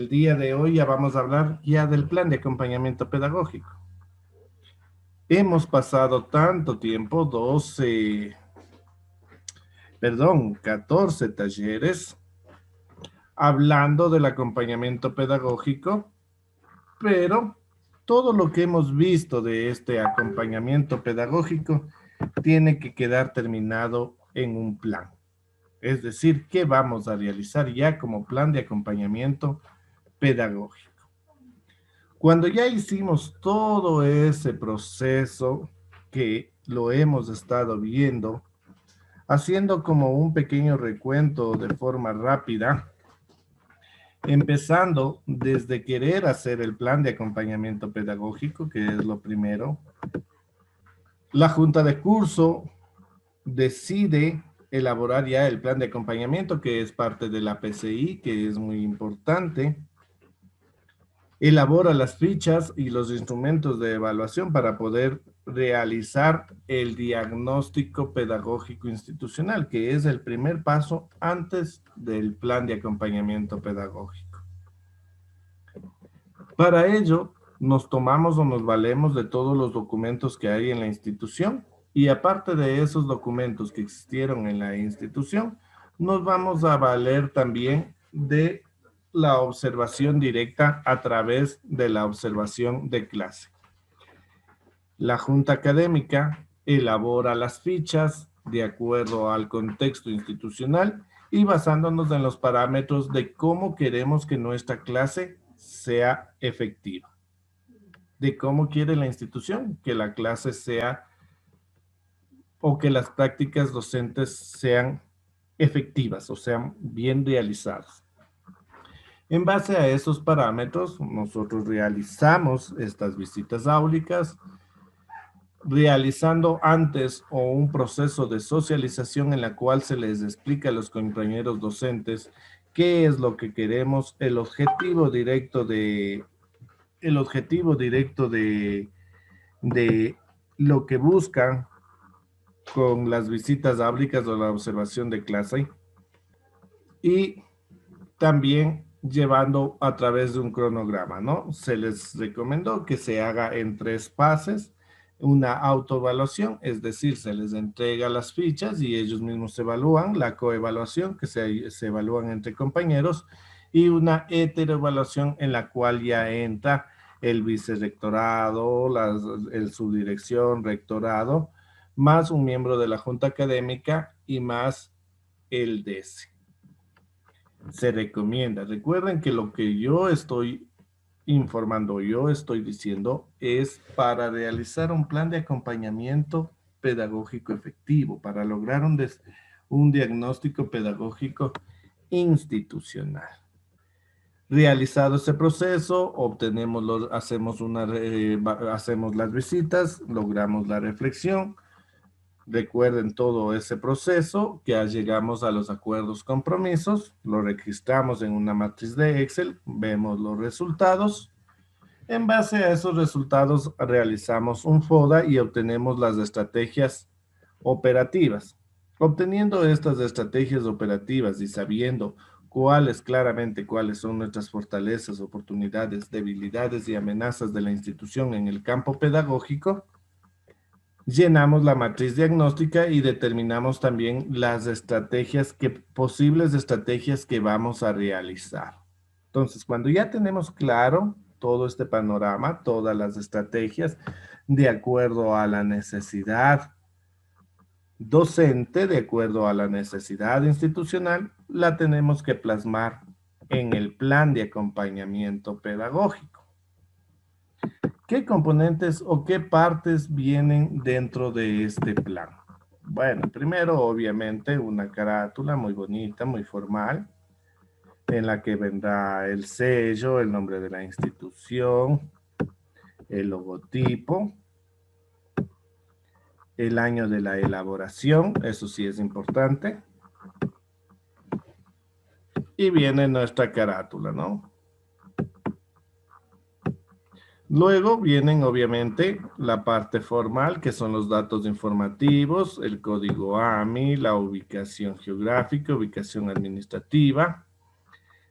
el día de hoy ya vamos a hablar ya del plan de acompañamiento pedagógico. Hemos pasado tanto tiempo, 14 talleres hablando del acompañamiento pedagógico, pero todo lo que hemos visto de este acompañamiento pedagógico tiene que quedar terminado en un plan. Es decir, ¿qué vamos a realizar ya como plan de acompañamiento pedagógico? Cuando ya hicimos todo ese proceso que lo hemos estado viendo, haciendo como un pequeño recuento de forma rápida, empezando desde querer hacer el plan de acompañamiento pedagógico, que es lo primero. La junta de curso decide elaborar ya el plan de acompañamiento, que es parte de la PCI, que es muy importante. Elabora las fichas y los instrumentos de evaluación para poder realizar el diagnóstico pedagógico institucional, que es el primer paso antes del plan de acompañamiento pedagógico. Para ello, nos tomamos o nos valemos de todos los documentos que hay en la institución y aparte de esos documentos que existieron en la institución, nos vamos a valer también de la observación directa a través de la observación de clase. La Junta Académica elabora las fichas de acuerdo al contexto institucional y basándonos en los parámetros de cómo queremos que nuestra clase sea efectiva. De cómo quiere la institución que la clase sea o que las prácticas docentes sean efectivas o sean bien realizadas. En base a esos parámetros, nosotros realizamos estas visitas áulicas, realizando antes o un proceso de socialización en la cual se les explica a los compañeros docentes qué es lo que queremos, el objetivo directo de lo que buscan con las visitas áulicas o la observación de clase y también llevando a través de un cronograma, ¿no? Se les recomendó que se haga en 3 fases, una autoevaluación, es decir, se les entrega las fichas y ellos mismos se evalúan, la coevaluación, que se evalúan entre compañeros, y una heteroevaluación en la cual ya entra el vicerrectorado, el subdirección, rectorado, más un miembro de la junta académica y más el DECE. Se recomienda. Recuerden que lo que yo estoy informando, yo estoy diciendo, es para realizar un plan de acompañamiento pedagógico efectivo, para lograr un diagnóstico pedagógico institucional. Realizado ese proceso, hacemos las visitas, logramos la reflexión. Recuerden todo ese proceso, que ya llegamos a los acuerdos compromisos, lo registramos en una matriz de Excel, vemos los resultados. En base a esos resultados realizamos un FODA y obtenemos las estrategias operativas. Obteniendo estas estrategias operativas y sabiendo claramente cuáles son nuestras fortalezas, oportunidades, debilidades y amenazas de la institución en el campo pedagógico, llenamos la matriz diagnóstica y determinamos también las posibles estrategias que vamos a realizar. Entonces, cuando ya tenemos claro todo este panorama, todas las estrategias, de acuerdo a la necesidad docente, de acuerdo a la necesidad institucional, la tenemos que plasmar en el plan de acompañamiento pedagógico. ¿Qué componentes o qué partes vienen dentro de este plan? Bueno, primero, obviamente, una carátula muy bonita, muy formal, en la que vendrá el sello, el nombre de la institución, el logotipo, el año de la elaboración, eso sí es importante, y viene nuestra carátula, ¿no? Luego vienen obviamente la parte formal, que son los datos informativos, el código AMI, la ubicación geográfica, ubicación administrativa,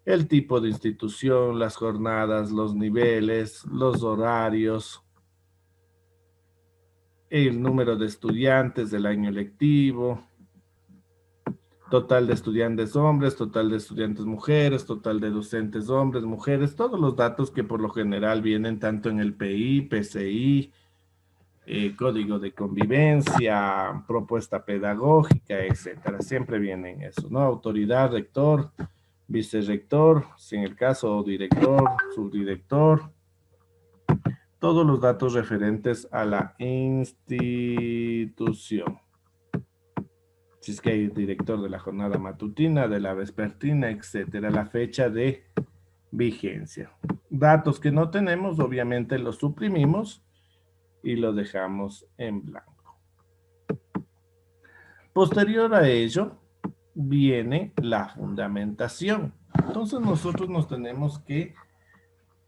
el tipo de institución, las jornadas, los niveles, los horarios, el número de estudiantes del año lectivo, total de estudiantes hombres, total de estudiantes mujeres, total de docentes hombres, mujeres, todos los datos que por lo general vienen tanto en el PI, PCI, código de convivencia, propuesta pedagógica, etcétera. Siempre vienen eso, ¿no? Autoridad, rector, vicerrector, si en el caso director, subdirector, todos los datos referentes a la institución. Si es que hay director de la jornada matutina, de la vespertina, etcétera, la fecha de vigencia. Datos que no tenemos, obviamente los suprimimos y lo dejamos en blanco. Posterior a ello, viene la fundamentación. Entonces nosotros nos tenemos que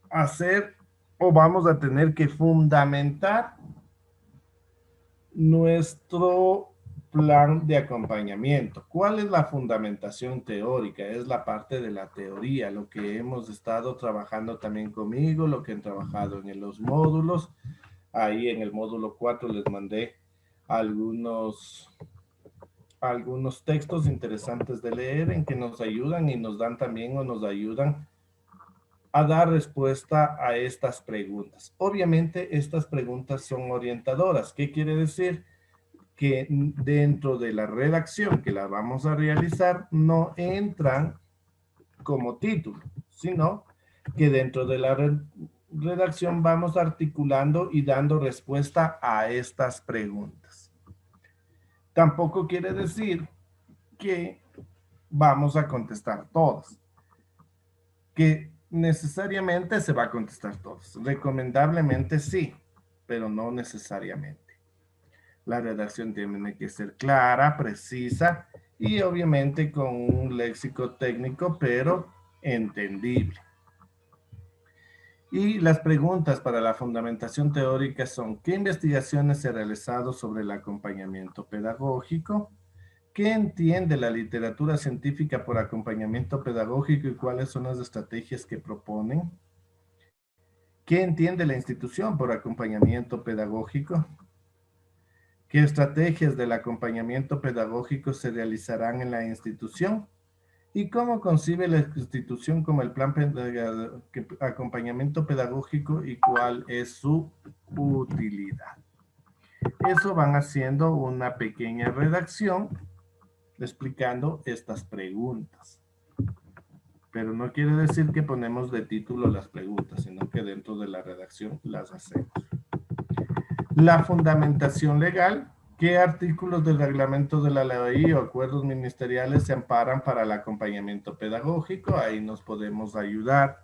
hacer o vamos a tener que fundamentar nuestro plan de acompañamiento. ¿Cuál es la fundamentación teórica? Es la parte de la teoría, lo que hemos estado trabajando también conmigo, lo que han trabajado en los módulos. Ahí en el módulo 4 les mandé algunos textos interesantes de leer en que nos ayudan y nos dan también o nos ayudan a dar respuesta a estas preguntas. Obviamente estas preguntas son orientadoras. ¿Qué quiere decir? Que dentro de la redacción que la vamos a realizar no entran como título, sino que dentro de la redacción vamos articulando y dando respuesta a estas preguntas. Tampoco quiere decir que vamos a contestar todas, que necesariamente se va a contestar todas. Recomendablemente sí, pero no necesariamente. La redacción tiene que ser clara, precisa y obviamente con un léxico técnico, pero entendible. Y las preguntas para la fundamentación teórica son: ¿qué investigaciones se han realizado sobre el acompañamiento pedagógico? ¿Qué entiende la literatura científica por acompañamiento pedagógico y cuáles son las estrategias que proponen? ¿Qué entiende la institución por acompañamiento pedagógico? ¿Qué estrategias del acompañamiento pedagógico se realizarán en la institución? ¿Y cómo concibe la institución como el plan de acompañamiento pedagógico y cuál es su utilidad? Eso van haciendo una pequeña redacción explicando estas preguntas. Pero no quiere decir que ponemos de título las preguntas, sino que dentro de la redacción las hacemos. La fundamentación legal. ¿Qué artículos del reglamento de la ley o acuerdos ministeriales se amparan para el acompañamiento pedagógico? Ahí nos podemos ayudar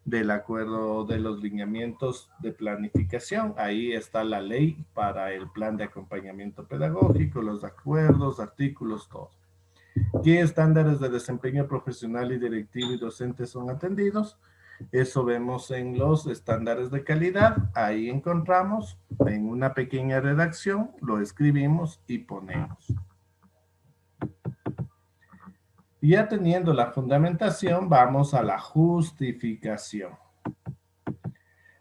del acuerdo de los lineamientos de planificación. Ahí está la ley para el plan de acompañamiento pedagógico, los acuerdos, artículos, todo. ¿Qué estándares de desempeño profesional y directivo y docente son atendidos? Eso vemos en los estándares de calidad. Ahí encontramos en una pequeña redacción, lo escribimos y ponemos. Ya teniendo la fundamentación, vamos a la justificación.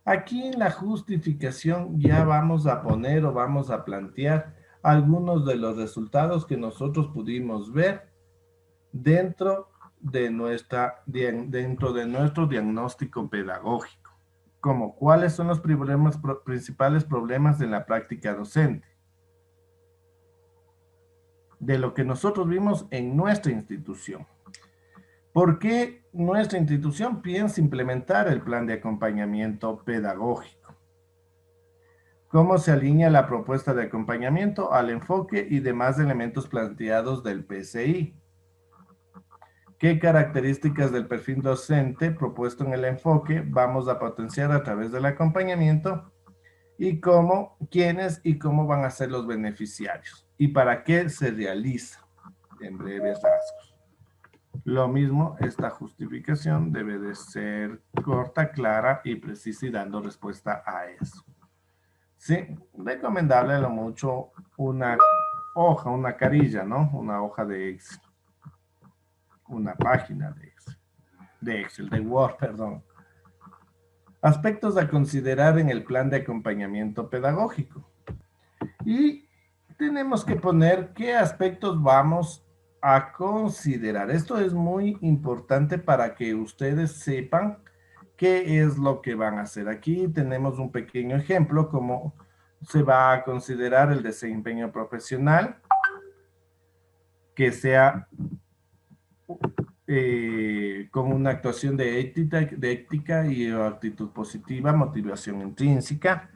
Aquí en la justificación ya vamos a poner o vamos a plantear algunos de los resultados que nosotros pudimos ver dentro de nuestro diagnóstico pedagógico, como cuáles son los principales problemas de la práctica docente, de lo que nosotros vimos en nuestra institución. ¿Por qué nuestra institución piensa implementar el plan de acompañamiento pedagógico? ¿Cómo se alinea la propuesta de acompañamiento al enfoque y demás elementos planteados del PCI? ¿Qué características del perfil docente propuesto en el enfoque vamos a potenciar a través del acompañamiento? ¿Y cómo, quiénes y cómo van a ser los beneficiarios? ¿Y para qué se realiza? En breves rasgos. Lo mismo, esta justificación debe de ser corta, clara y precisa y dando respuesta a eso. Sí, recomendable a lo mucho una hoja, una carilla, ¿no? Una hoja de Excel. Una página de Excel. de Excel, de Word, perdón. Aspectos a considerar en el plan de acompañamiento pedagógico. Y tenemos que poner qué aspectos vamos a considerar. Esto es muy importante para que ustedes sepan qué es lo que van a hacer. Aquí tenemos un pequeño ejemplo, cómo se va a considerar el desempeño profesional, que sea con una actuación de ética y actitud positiva, motivación intrínseca,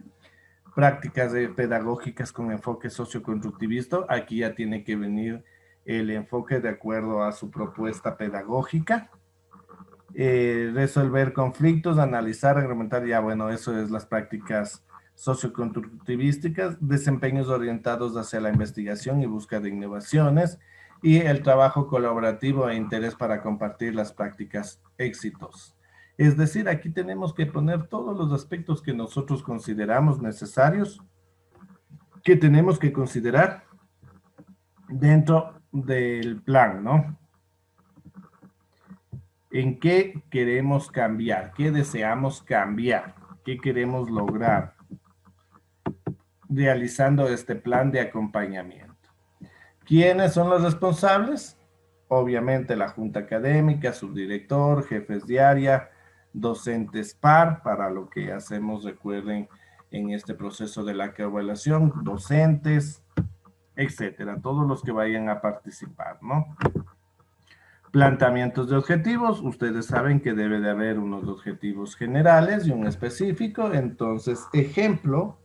prácticas pedagógicas con enfoque socioconstructivista. Aquí ya tiene que venir el enfoque de acuerdo a su propuesta pedagógica. Resolver conflictos, analizar, argumentar, ya bueno, eso es las prácticas socioconstructivísticas, desempeños orientados hacia la investigación y búsqueda de innovaciones, y el trabajo colaborativo e interés para compartir las prácticas éxitos. Es decir, aquí tenemos que poner todos los aspectos que nosotros consideramos necesarios, que tenemos que considerar dentro del plan, ¿no? ¿En qué queremos cambiar? ¿Qué deseamos cambiar? ¿Qué queremos lograr realizando este plan de acompañamiento? ¿Quiénes son los responsables? Obviamente la junta académica, subdirector, jefes de área, docentes par, para lo que hacemos, recuerden, en este proceso de la coevaluación, docentes, etcétera, todos los que vayan a participar, ¿no? Planteamientos de objetivos, ustedes saben que debe de haber unos objetivos generales y un específico. Entonces, ejemplo,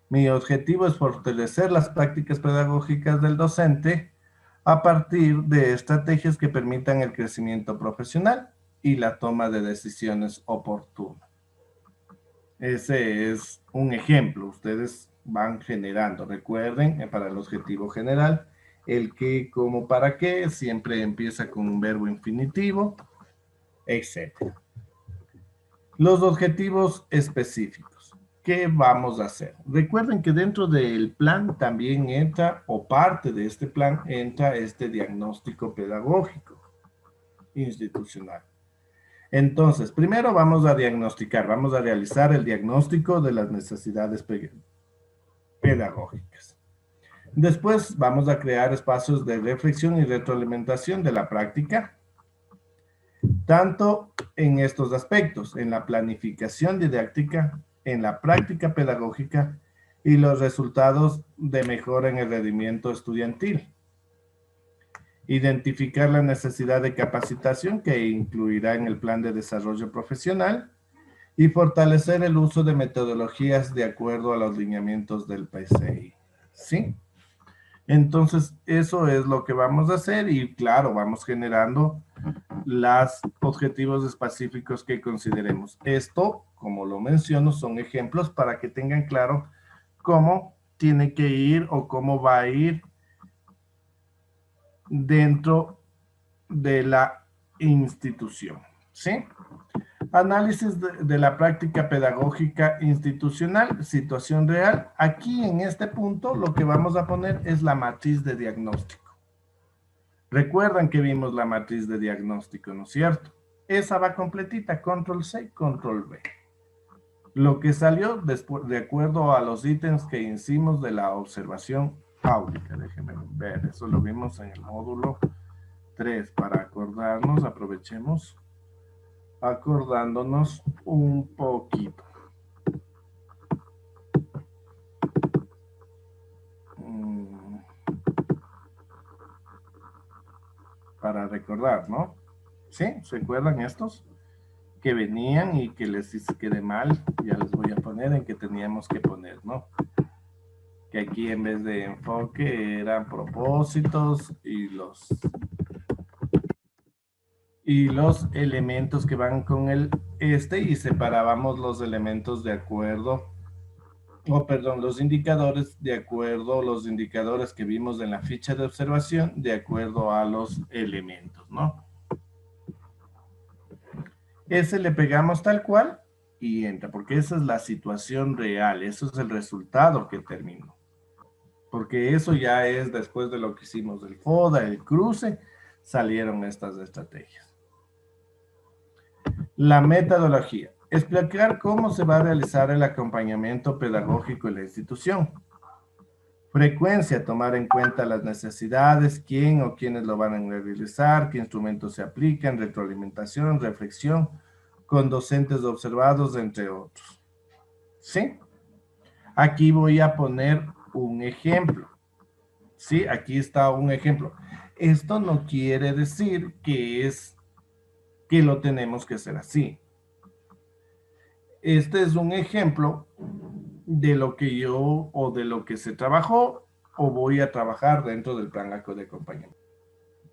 mi objetivo es fortalecer las prácticas pedagógicas del docente a partir de estrategias que permitan el crecimiento profesional y la toma de decisiones oportunas. Ese es un ejemplo, ustedes van generando. Recuerden, para el objetivo general, el qué, cómo, para qué, siempre empieza con un verbo infinitivo, etc. Los objetivos específicos. ¿Qué vamos a hacer? Recuerden que dentro del plan también entra, o parte de este plan, entra este diagnóstico pedagógico institucional. Entonces, primero vamos a diagnosticar, vamos a realizar el diagnóstico de las necesidades pedagógicas. Después vamos a crear espacios de reflexión y retroalimentación de la práctica, tanto en estos aspectos, en la planificación didáctica, en la práctica pedagógica y los resultados de mejora en el rendimiento estudiantil. Identificar la necesidad de capacitación que incluirá en el plan de desarrollo profesional y fortalecer el uso de metodologías de acuerdo a los lineamientos del PCI. ¿Sí? Entonces, eso es lo que vamos a hacer y claro, vamos generando los objetivos específicos que consideremos. Esto, como lo menciono, son ejemplos para que tengan claro cómo tiene que ir o cómo va a ir dentro de la institución. ¿Sí? Análisis de la práctica pedagógica institucional, situación real. Aquí en este punto lo que vamos a poner es la matriz de diagnóstico. Recuerdan que vimos la matriz de diagnóstico, ¿no es cierto? Esa va completita, control C, control V. Lo que salió después, de acuerdo a los ítems que hicimos de la observación áulica. Déjenme ver, eso lo vimos en el módulo 3. Para acordarnos, aprovechemos acordándonos un poquito. Para recordar, ¿no? ¿Sí? ¿Se acuerdan estos? Que venían y que les quede mal, ya les voy a poner en que teníamos que poner, ¿no? Que aquí en vez de enfoque eran propósitos y los elementos que van con el y separábamos los elementos de acuerdo, los indicadores de acuerdo, los indicadores que vimos en la ficha de observación de acuerdo a los elementos, ¿no? Ese le pegamos tal cual y entra, porque esa es la situación real, eso es el resultado que terminó. Porque eso ya es después de lo que hicimos del FODA, el cruce, salieron estas estrategias. La metodología. Explicar cómo se va a realizar el acompañamiento pedagógico en la institución. Frecuencia, tomar en cuenta las necesidades, quién o quiénes lo van a realizar, qué instrumentos se aplican, retroalimentación, reflexión, con docentes observados, entre otros. ¿Sí? Aquí voy a poner un ejemplo. ¿Sí? Aquí está un ejemplo. Esto no quiere decir que lo tenemos que hacer así. Este es un ejemplo de lo que yo o de lo que se trabajó o voy a trabajar dentro del plan LACO de acompañamiento.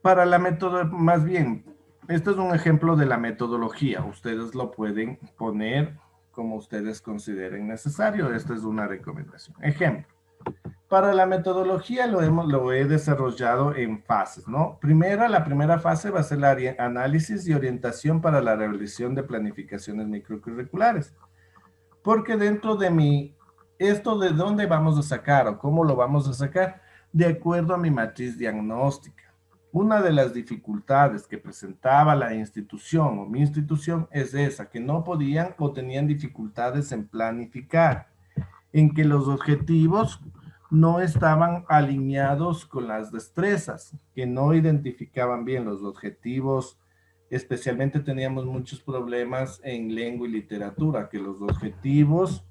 Para la método, más bien, este es un ejemplo de la metodología. Ustedes lo pueden poner como ustedes consideren necesario. Esta es una recomendación. Ejemplo. Para la metodología lo he desarrollado en fases, ¿no? La primera fase va a ser el análisis y orientación para la realización de planificaciones microcurriculares. Porque dentro de esto de dónde vamos a sacar o cómo lo vamos a sacar, de acuerdo a mi matriz diagnóstica. Una de las dificultades que presentaba la institución o mi institución es esa, que no podían o tenían dificultades en planificar, en que los objetivos no estaban alineados con las destrezas, que no identificaban bien los objetivos. Especialmente teníamos muchos problemas en lengua y literatura, que los objetivos,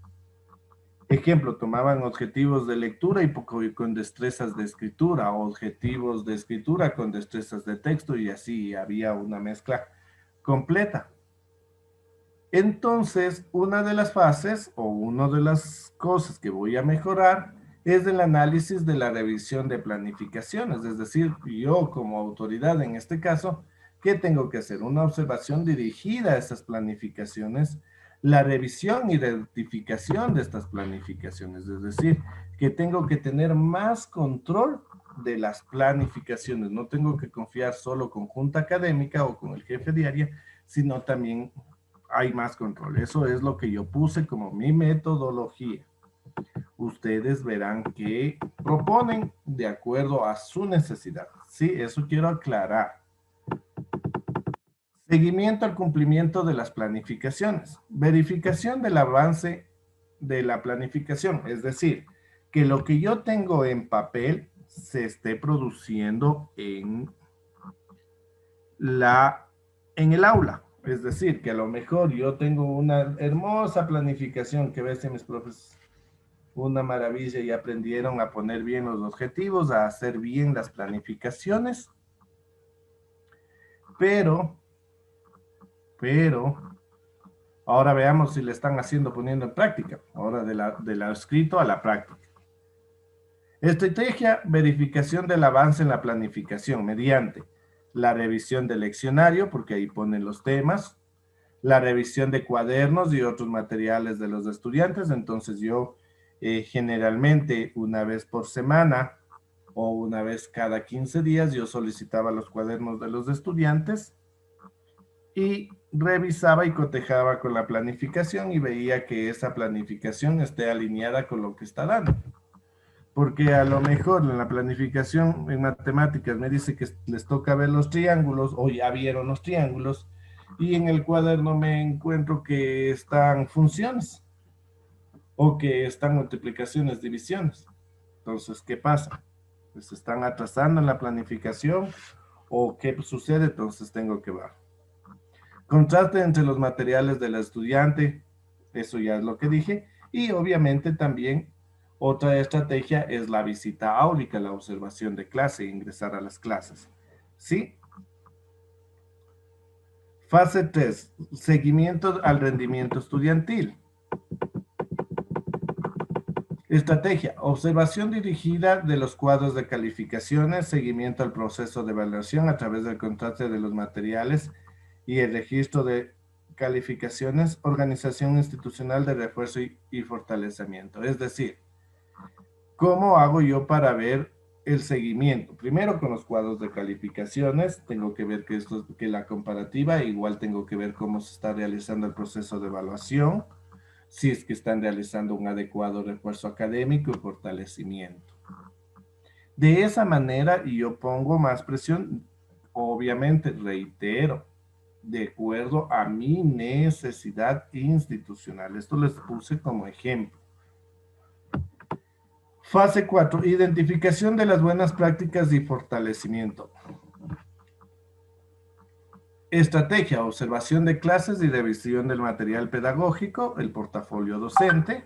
ejemplo, tomaban objetivos de lectura y con destrezas de escritura, o objetivos de escritura con destrezas de texto, y así había una mezcla completa. Entonces, una de las fases o una de las cosas que voy a mejorar es el análisis de la revisión de planificaciones, es decir, yo como autoridad en este caso, ¿qué tengo que hacer? Una observación dirigida a esas planificaciones, la revisión y rectificación de estas planificaciones, es decir, que tengo que tener más control de las planificaciones, no tengo que confiar solo con junta académica o con el jefe de área, sino también hay más control. Eso es lo que yo puse como mi metodología. Ustedes verán que proponen de acuerdo a su necesidad. Sí, eso quiero aclarar. Seguimiento al cumplimiento de las planificaciones. Verificación del avance de la planificación. Es decir, que lo que yo tengo en papel se esté produciendo en el aula. Es decir, que a lo mejor yo tengo una hermosa planificación que ves en mis profes, una maravilla, y aprendieron a poner bien los objetivos, a hacer bien las planificaciones, pero, ahora veamos si le están poniendo en práctica, ahora de la escrito a la práctica. Estrategia, verificación del avance en la planificación mediante la revisión del leccionario, porque ahí ponen los temas, la revisión de cuadernos y otros materiales de los estudiantes. Entonces yo generalmente una vez por semana o una vez cada 15 días yo solicitaba los cuadernos de los estudiantes y revisaba y cotejaba con la planificación y veía que esa planificación esté alineada con lo que está dando. Porque a lo mejor en la planificación en matemáticas me dice que les toca ver los triángulos o ya vieron los triángulos, y en el cuaderno me encuentro que están funciones o que están multiplicaciones, divisiones. Entonces, ¿qué pasa? Pues están atrasando en la planificación o qué sucede. Entonces tengo que ver. Contraste entre los materiales del estudiante, eso ya es lo que dije, y obviamente también otra estrategia es la visita áulica, la observación de clase, ingresar a las clases. ¿Sí? Fase 3, seguimiento al rendimiento estudiantil. Estrategia, observación dirigida de los cuadros de calificaciones, seguimiento al proceso de evaluación a través del contraste de los materiales y el registro de calificaciones, organización institucional de refuerzo y fortalecimiento. Es decir, ¿cómo hago yo para ver el seguimiento? Primero con los cuadros de calificaciones, tengo que ver que la comparativa, igual tengo que ver cómo se está realizando el proceso de evaluación, si es que están realizando un adecuado refuerzo académico y fortalecimiento. De esa manera yo pongo más presión, obviamente, reitero, de acuerdo a mi necesidad institucional. Esto les puse como ejemplo. Fase 4, identificación de las buenas prácticas y fortalecimiento. Estrategia, observación de clases y revisión del material pedagógico, el portafolio docente.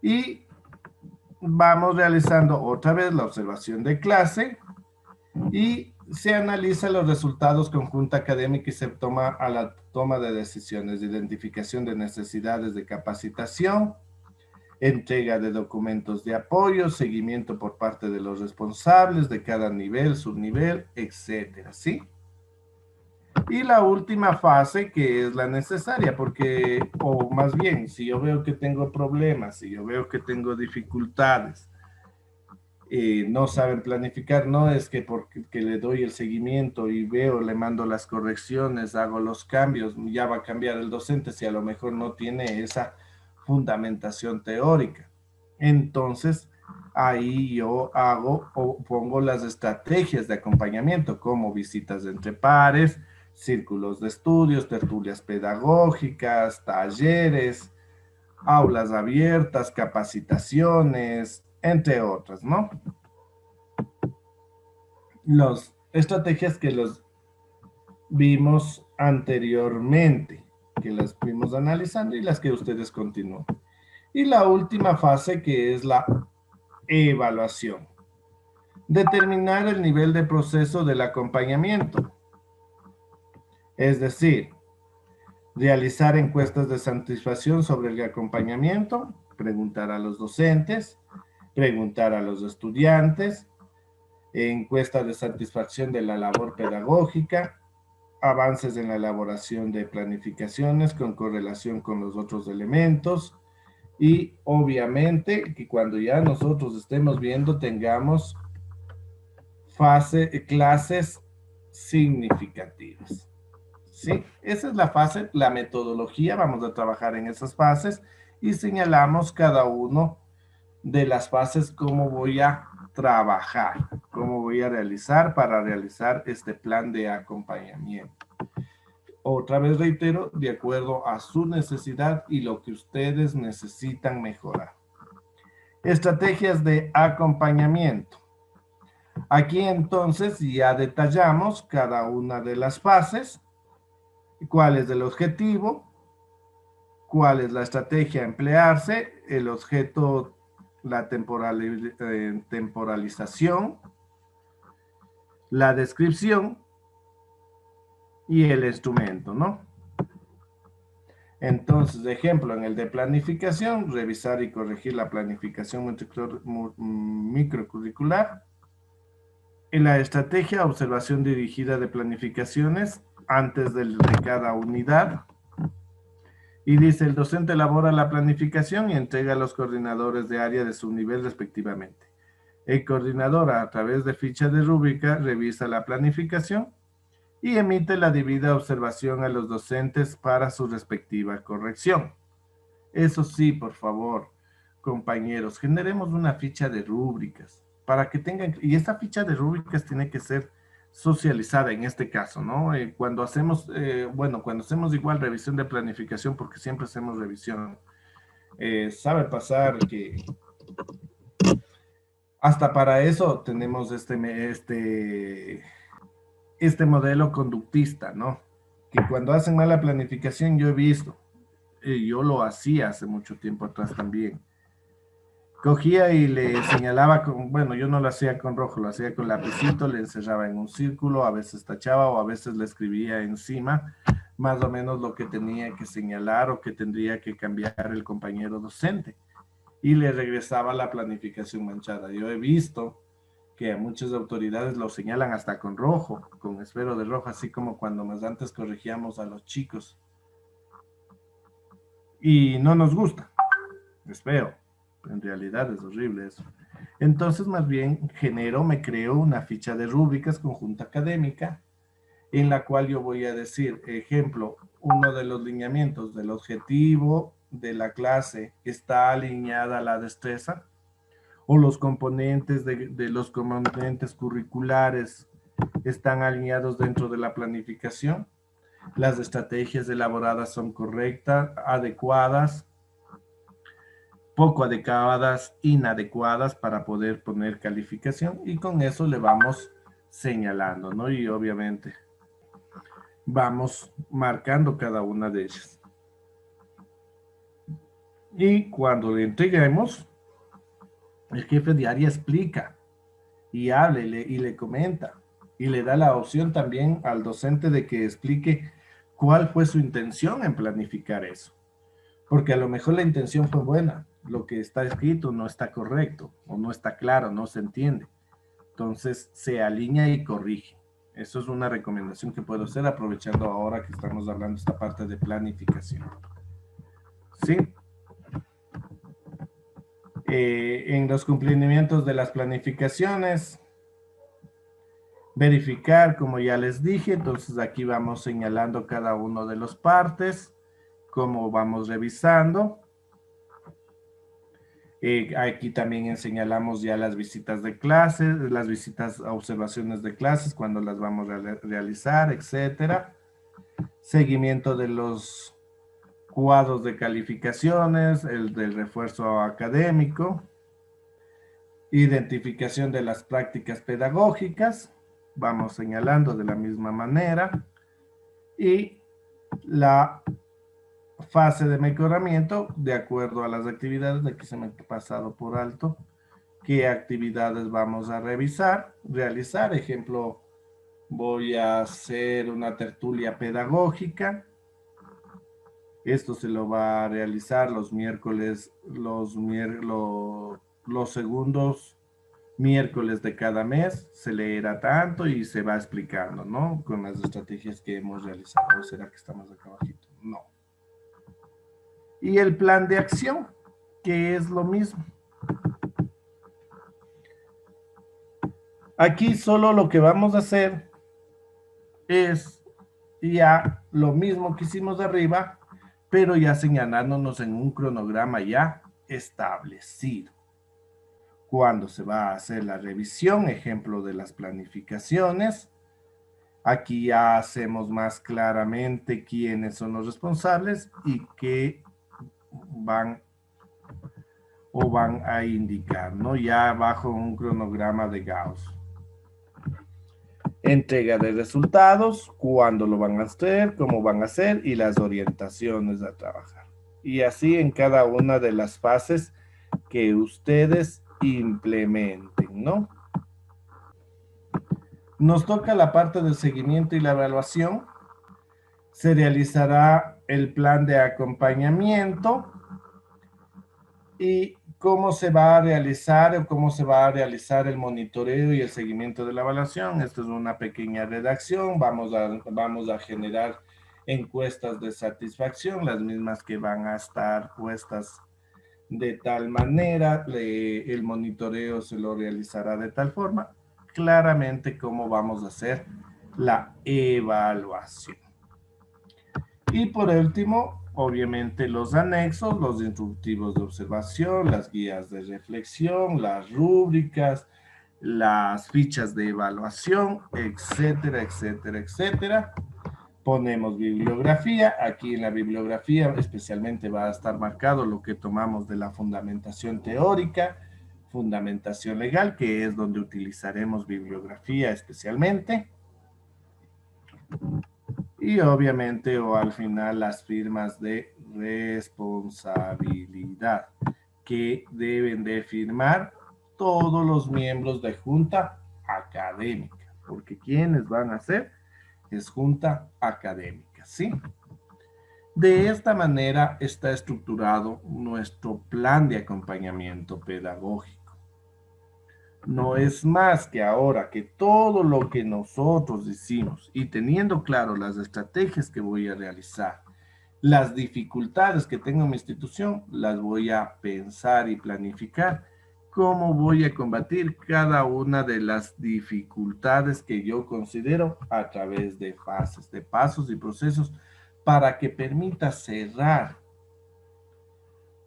Y vamos realizando otra vez la observación de clase y se analiza los resultados conjunta académica y se toma a la toma de decisiones, identificación de necesidades de capacitación, entrega de documentos de apoyo, seguimiento por parte de los responsables de cada nivel, subnivel, etcétera, ¿sí? Y la última fase que es la necesaria, porque, o más bien, si yo veo que tengo problemas, si yo veo que tengo dificultades, no saben planificar, no es que porque le doy el seguimiento y veo, le mando las correcciones, hago los cambios, ya va a cambiar el docente si a lo mejor no tiene esa fundamentación teórica. Entonces, ahí yo hago o pongo las estrategias de acompañamiento como visitas entre pares, círculos de estudios, tertulias pedagógicas, talleres, aulas abiertas, capacitaciones, entre otras, ¿no? Las estrategias que los vimos anteriormente, que las fuimos analizando y las que ustedes continúan. Y la última fase que es la evaluación. Determinar el nivel de proceso del acompañamiento. Es decir, realizar encuestas de satisfacción sobre el acompañamiento, preguntar a los docentes, preguntar a los estudiantes, encuestas de satisfacción de la labor pedagógica, avances en la elaboración de planificaciones con correlación con los otros elementos y obviamente que cuando ya nosotros estemos viendo tengamos clases significativas. ¿Sí? Esa es la fase, la metodología, vamos a trabajar en esas fases y señalamos cada uno de las fases cómo voy a trabajar, cómo voy a realizar para realizar este plan de acompañamiento. Otra vez reitero, de acuerdo a su necesidad y lo que ustedes necesitan mejorar. Estrategias de acompañamiento. Aquí entonces ya detallamos cada una de las fases, cuál es el objetivo, cuál es la estrategia a emplearse, el objeto, la temporalización, la descripción y el instrumento, ¿no? Entonces, de ejemplo, en el de planificación, revisar y corregir la planificación microcurricular. En la estrategia, observación dirigida de planificaciones antes de cada unidad. Y dice, el docente elabora la planificación y entrega a los coordinadores de área de su nivel respectivamente. El coordinador, a través de ficha de rúbrica, revisa la planificación y emite la debida observación a los docentes para su respectiva corrección. Eso sí, por favor, compañeros, generemos una ficha de rúbricas para que tengan, y esta ficha de rúbricas tiene que ser socializada en este caso, ¿no? Cuando hacemos, cuando hacemos igual revisión de planificación, porque siempre hacemos revisión, sabe pasar que hasta para eso tenemos este modelo conductista, ¿no? Que cuando hacen mala planificación, yo he visto, yo lo hacía hace mucho tiempo atrás también. Cogía y le señalaba con, bueno, yo no lo hacía con rojo, lo hacía con lapicito, le encerraba en un círculo, a veces tachaba o a veces le escribía encima más o menos lo que tenía que señalar o que tendría que cambiar el compañero docente. Y le regresaba la planificación manchada. Yo he visto que a muchas autoridades lo señalan hasta con rojo, con esfero de rojo, así como cuando más antes corregíamos a los chicos. Y no nos gusta, es feo. En realidad es horrible eso. Entonces, más bien, me creo una ficha de rúbricas conjunta académica en la cual yo voy a decir, ejemplo, uno de los lineamientos del objetivo de la clase está alineada a la destreza o los componentes de los componentes curriculares están alineados dentro de la planificación, las estrategias elaboradas son correctas, adecuadas, poco adecuadas, inadecuadas para poder poner calificación, y con eso le vamos señalando, ¿no? Y obviamente vamos marcando cada una de ellas. Y cuando le entreguemos, el jefe de área explica y habla y le comenta y le da la opción también al docente de que explique cuál fue su intención en planificar eso. Porque a lo mejor la intención fue buena, lo que está escrito no está correcto o no está claro, no se entiende. Entonces se alinea y corrige. Eso es una recomendación que puedo hacer aprovechando ahora que estamos hablando esta parte de planificación. ¿Sí? En los cumplimientos de las planificaciones, verificar, como ya les dije, entonces aquí vamos señalando cada uno de los partes, cómo vamos revisando. Aquí también señalamos ya las visitas de clases, las visitas a observaciones de clases, cuando las vamos a realizar, etcétera. Seguimiento de los cuadros de calificaciones, el del refuerzo académico, identificación de las prácticas pedagógicas, vamos señalando de la misma manera, y la fase de mejoramiento de acuerdo a las actividades. De aquí se me ha pasado por alto qué actividades vamos a realizar. Ejemplo, voy a hacer una tertulia pedagógica. Esto se lo va a realizar los miércoles, los segundos miércoles de cada mes. Se leerá tanto y se va explicando, ¿no? Con las estrategias que hemos realizado. ¿O será que estamos acá abajito? No. Y el plan de acción, que es lo mismo. Aquí solo lo que vamos a hacer es ya lo mismo que hicimos de arriba, pero ya señalándonos en un cronograma ya establecido. Cuando se va a hacer la revisión, ejemplo de las planificaciones, aquí ya hacemos más claramente quiénes son los responsables y qué van a indicar, ¿no? Ya bajo un cronograma de Gauss. Entrega de resultados, cuándo lo van a hacer, cómo van a hacer y las orientaciones a trabajar. Y así en cada una de las fases que ustedes implementen, ¿no? Nos toca la parte del seguimiento y la evaluación. Se realizará el plan de acompañamiento y cómo se va a realizar o cómo se va a realizar el monitoreo y el seguimiento de la evaluación. Esto es una pequeña redacción. Vamos a generar encuestas de satisfacción, las mismas que van a estar puestas de tal manera. El monitoreo se lo realizará de tal forma. Claramente cómo vamos a hacer la evaluación. Y por último, obviamente los anexos, los instructivos de observación, las guías de reflexión, las rúbricas, las fichas de evaluación, etcétera, etcétera, etcétera. Ponemos bibliografía. Aquí en la bibliografía especialmente va a estar marcado lo que tomamos de la fundamentación teórica, fundamentación legal, que es donde utilizaremos bibliografía especialmente. Y obviamente o al final las firmas de responsabilidad que deben de firmar todos los miembros de junta académica, porque quienes van a ser es junta académica, ¿sí? De esta manera está estructurado nuestro plan de acompañamiento pedagógico. No es más que ahora que todo lo que nosotros hicimos y teniendo claro las estrategias que voy a realizar, las dificultades que tengo en mi institución, las voy a pensar y planificar. ¿Cómo voy a combatir cada una de las dificultades que yo considero a través de fases, de pasos y procesos para que permita cerrar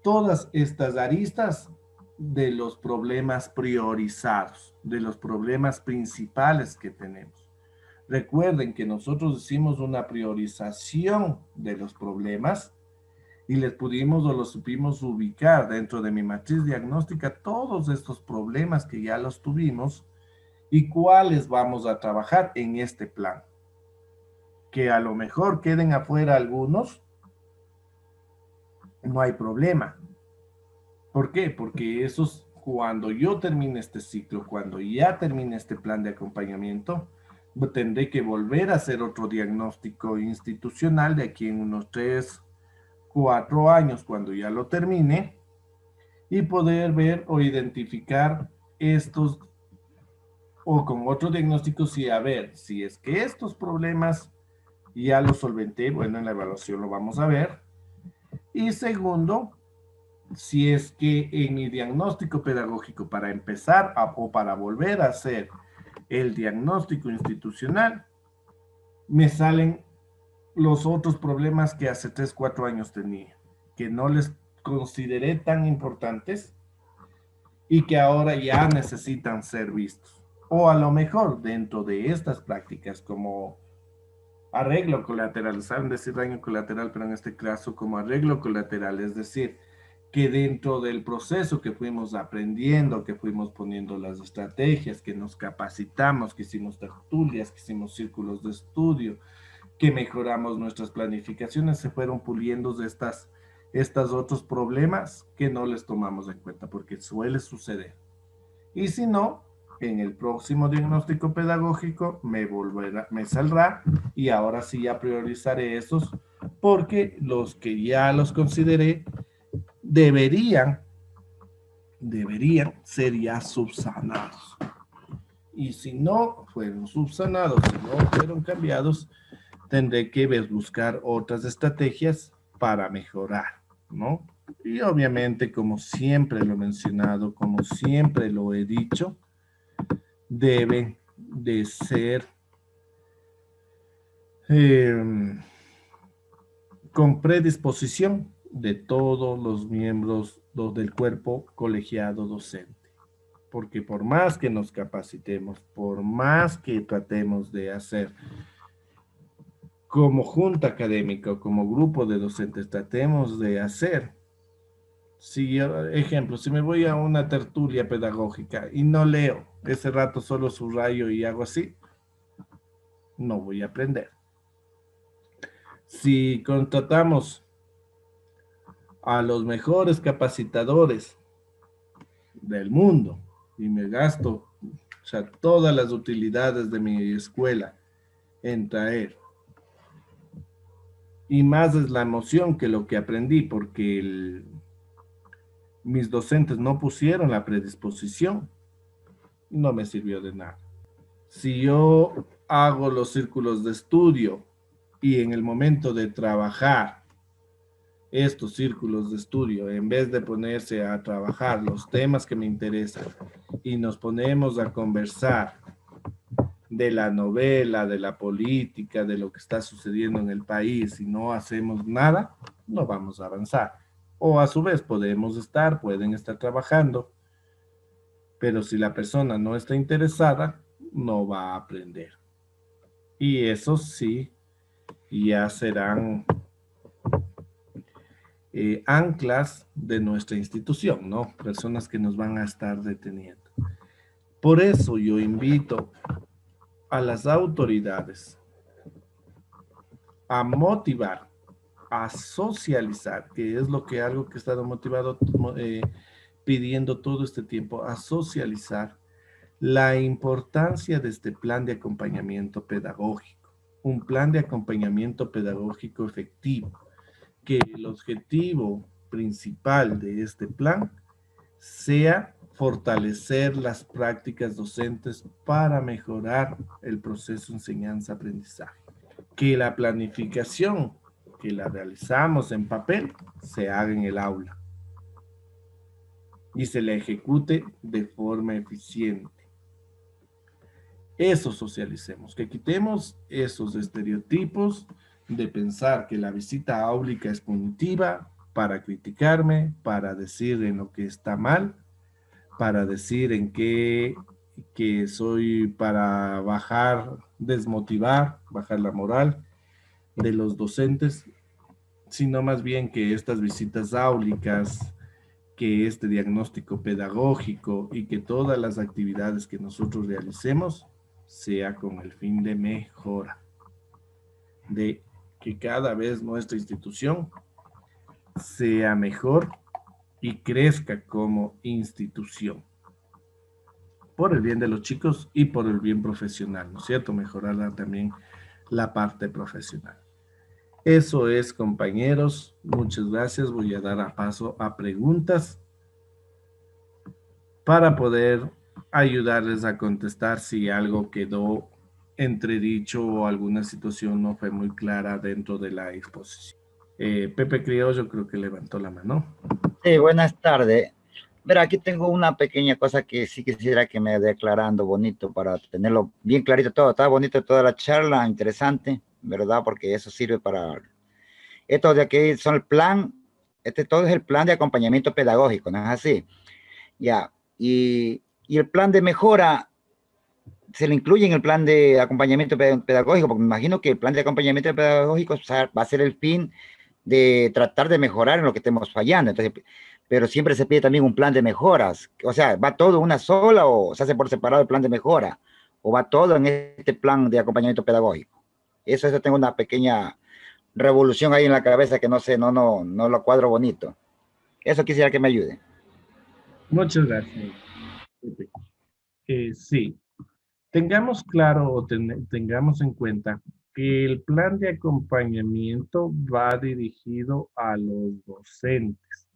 todas estas aristas de los problemas priorizados, de los problemas principales que tenemos? Recuerden que nosotros hicimos una priorización de los problemas y les pudimos o los supimos ubicar dentro de mi matriz diagnóstica todos estos problemas que ya los tuvimos y cuáles vamos a trabajar en este plan. Que a lo mejor queden afuera algunos, no hay problema. ¿Por qué? Porque esos, cuando yo termine este ciclo, cuando ya termine este plan de acompañamiento, tendré que volver a hacer otro diagnóstico institucional de aquí en unos 3, 4 años, cuando ya lo termine, y poder ver o identificar estos, o con otro diagnóstico, si a ver, si es que estos problemas ya los solventé, bueno, en la evaluación lo vamos a ver. Y segundo, si es que en mi diagnóstico pedagógico para empezar o para volver a hacer el diagnóstico institucional, me salen los otros problemas que hace 3, 4 años tenía, que no les consideré tan importantes y que ahora ya necesitan ser vistos. O a lo mejor dentro de estas prácticas como arreglo colateral, saben decir daño colateral, pero en este caso como arreglo colateral, es decir, que dentro del proceso que fuimos aprendiendo, que fuimos poniendo las estrategias, que nos capacitamos, que hicimos tertulias, que hicimos círculos de estudio, que mejoramos nuestras planificaciones, se fueron puliendo de estas otros problemas que no les tomamos en cuenta, porque suele suceder. Y si no, en el próximo diagnóstico pedagógico me saldrá y ahora sí ya priorizaré esos, porque los que ya los consideré deberían ser ya subsanados. Y si no fueron subsanados, si no fueron cambiados, tendré que buscar otras estrategias para mejorar, ¿no? Y obviamente, como siempre lo he mencionado, como siempre lo he dicho, deben de ser con predisposición de todos los miembros del cuerpo colegiado docente. Porque por más que nos capacitemos, por más que tratemos de hacer como junta académica o como grupo de docentes, tratemos de hacer, si yo, ejemplo, si me voy a una tertulia pedagógica y no leo, ese rato solo subrayo y hago así, no voy a aprender. Si contratamos a los mejores capacitadores del mundo y me gasto, o sea, todas las utilidades de mi escuela en traer, y más es la emoción que lo que aprendí, porque mis docentes no pusieron la predisposición, no me sirvió de nada. Si yo hago los círculos de estudio y en el momento de trabajar estos círculos de estudio, en vez de ponerse a trabajar los temas que me interesan y nos ponemos a conversar de la novela, de la política, de lo que está sucediendo en el país y no hacemos nada, no vamos a avanzar. O a su vez pueden estar trabajando, pero si la persona no está interesada, no va a aprender. Y eso sí, ya serán anclas de nuestra institución, ¿no? Personas que nos van a estar deteniendo. Por eso yo invito a las autoridades a motivar, a socializar, que es algo que he estado motivado pidiendo todo este tiempo, a socializar la importancia de este plan de acompañamiento pedagógico, un plan de acompañamiento pedagógico efectivo, que el objetivo principal de este plan sea fortalecer las prácticas docentes para mejorar el proceso enseñanza-aprendizaje. Que la planificación que la realizamos en papel se haga en el aula y se la ejecute de forma eficiente. Eso socialicemos, que quitemos esos estereotipos de pensar que la visita áulica es punitiva para criticarme, para decir en lo que está mal, para decir en qué que soy para desmotivar, bajar la moral de los docentes, sino más bien que estas visitas áulicas, que este diagnóstico pedagógico y que todas las actividades que nosotros realicemos sea con el fin de mejora, de que cada vez nuestra institución sea mejor y crezca como institución, por el bien de los chicos y por el bien profesional, ¿no es cierto? Mejorar también la parte profesional. Eso es, compañeros. Muchas gracias. Voy a dar paso a preguntas para poder ayudarles a contestar si algo quedó entredicho o alguna situación no fue muy clara dentro de la exposición. Pepe Criollo creo que levantó la mano. Sí, buenas tardes. Mira, aquí tengo una pequeña cosa que sí quisiera que me declarando bonito para tenerlo bien clarito todo. Está bonito toda la charla, interesante, ¿verdad? Porque eso sirve para... Esto de aquí son el plan, todo es el plan de acompañamiento pedagógico, ¿no es así? Ya, y el plan de mejora se le incluye en el plan de acompañamiento pedagógico, porque me imagino que el plan de acompañamiento pedagógico va a ser el fin de tratar de mejorar en lo que estemos fallando. Entonces, pero siempre se pide también un plan de mejoras. O sea, ¿va todo una sola o se hace por separado el plan de mejora? ¿O va todo en este plan de acompañamiento pedagógico? Eso tengo una pequeña revolución ahí en la cabeza que no sé, no lo cuadro bonito. Eso quisiera que me ayude. Muchas gracias, Pepe. Sí, tengamos claro o tengamos en cuenta que el plan de acompañamiento va dirigido a los docentes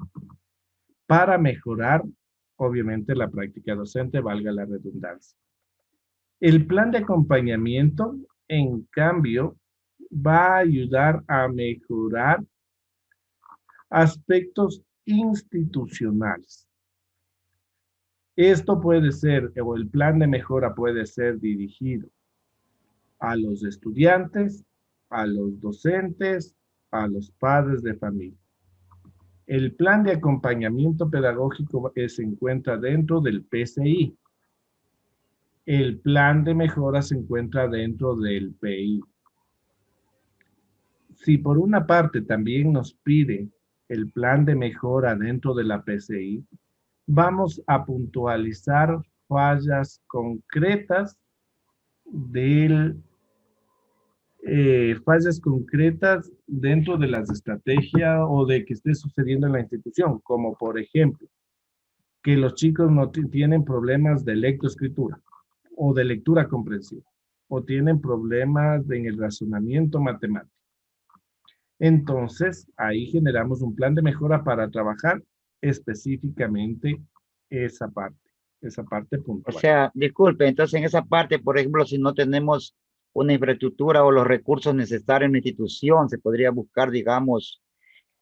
para mejorar, obviamente, la práctica docente, valga la redundancia. El plan de acompañamiento, en cambio, va a ayudar a mejorar aspectos institucionales. Esto puede ser, o el plan de mejora puede ser dirigido a los estudiantes, a los docentes, a los padres de familia. El plan de acompañamiento pedagógico se encuentra dentro del PCI. El plan de mejora se encuentra dentro del PI. Si por una parte también nos pide el plan de mejora dentro de la PCI, vamos a puntualizar fallas concretas fallas concretas dentro de las estrategias o de que esté sucediendo en la institución, como por ejemplo, que los chicos no tienen problemas de lectoescritura o de lectura comprensiva, o tienen problemas en el razonamiento matemático. Entonces, ahí generamos un plan de mejora para trabajar específicamente esa parte O puntual. sea, disculpe, entonces en esa parte, por ejemplo, si no tenemos una infraestructura o los recursos necesarios en la institución, se podría buscar, digamos,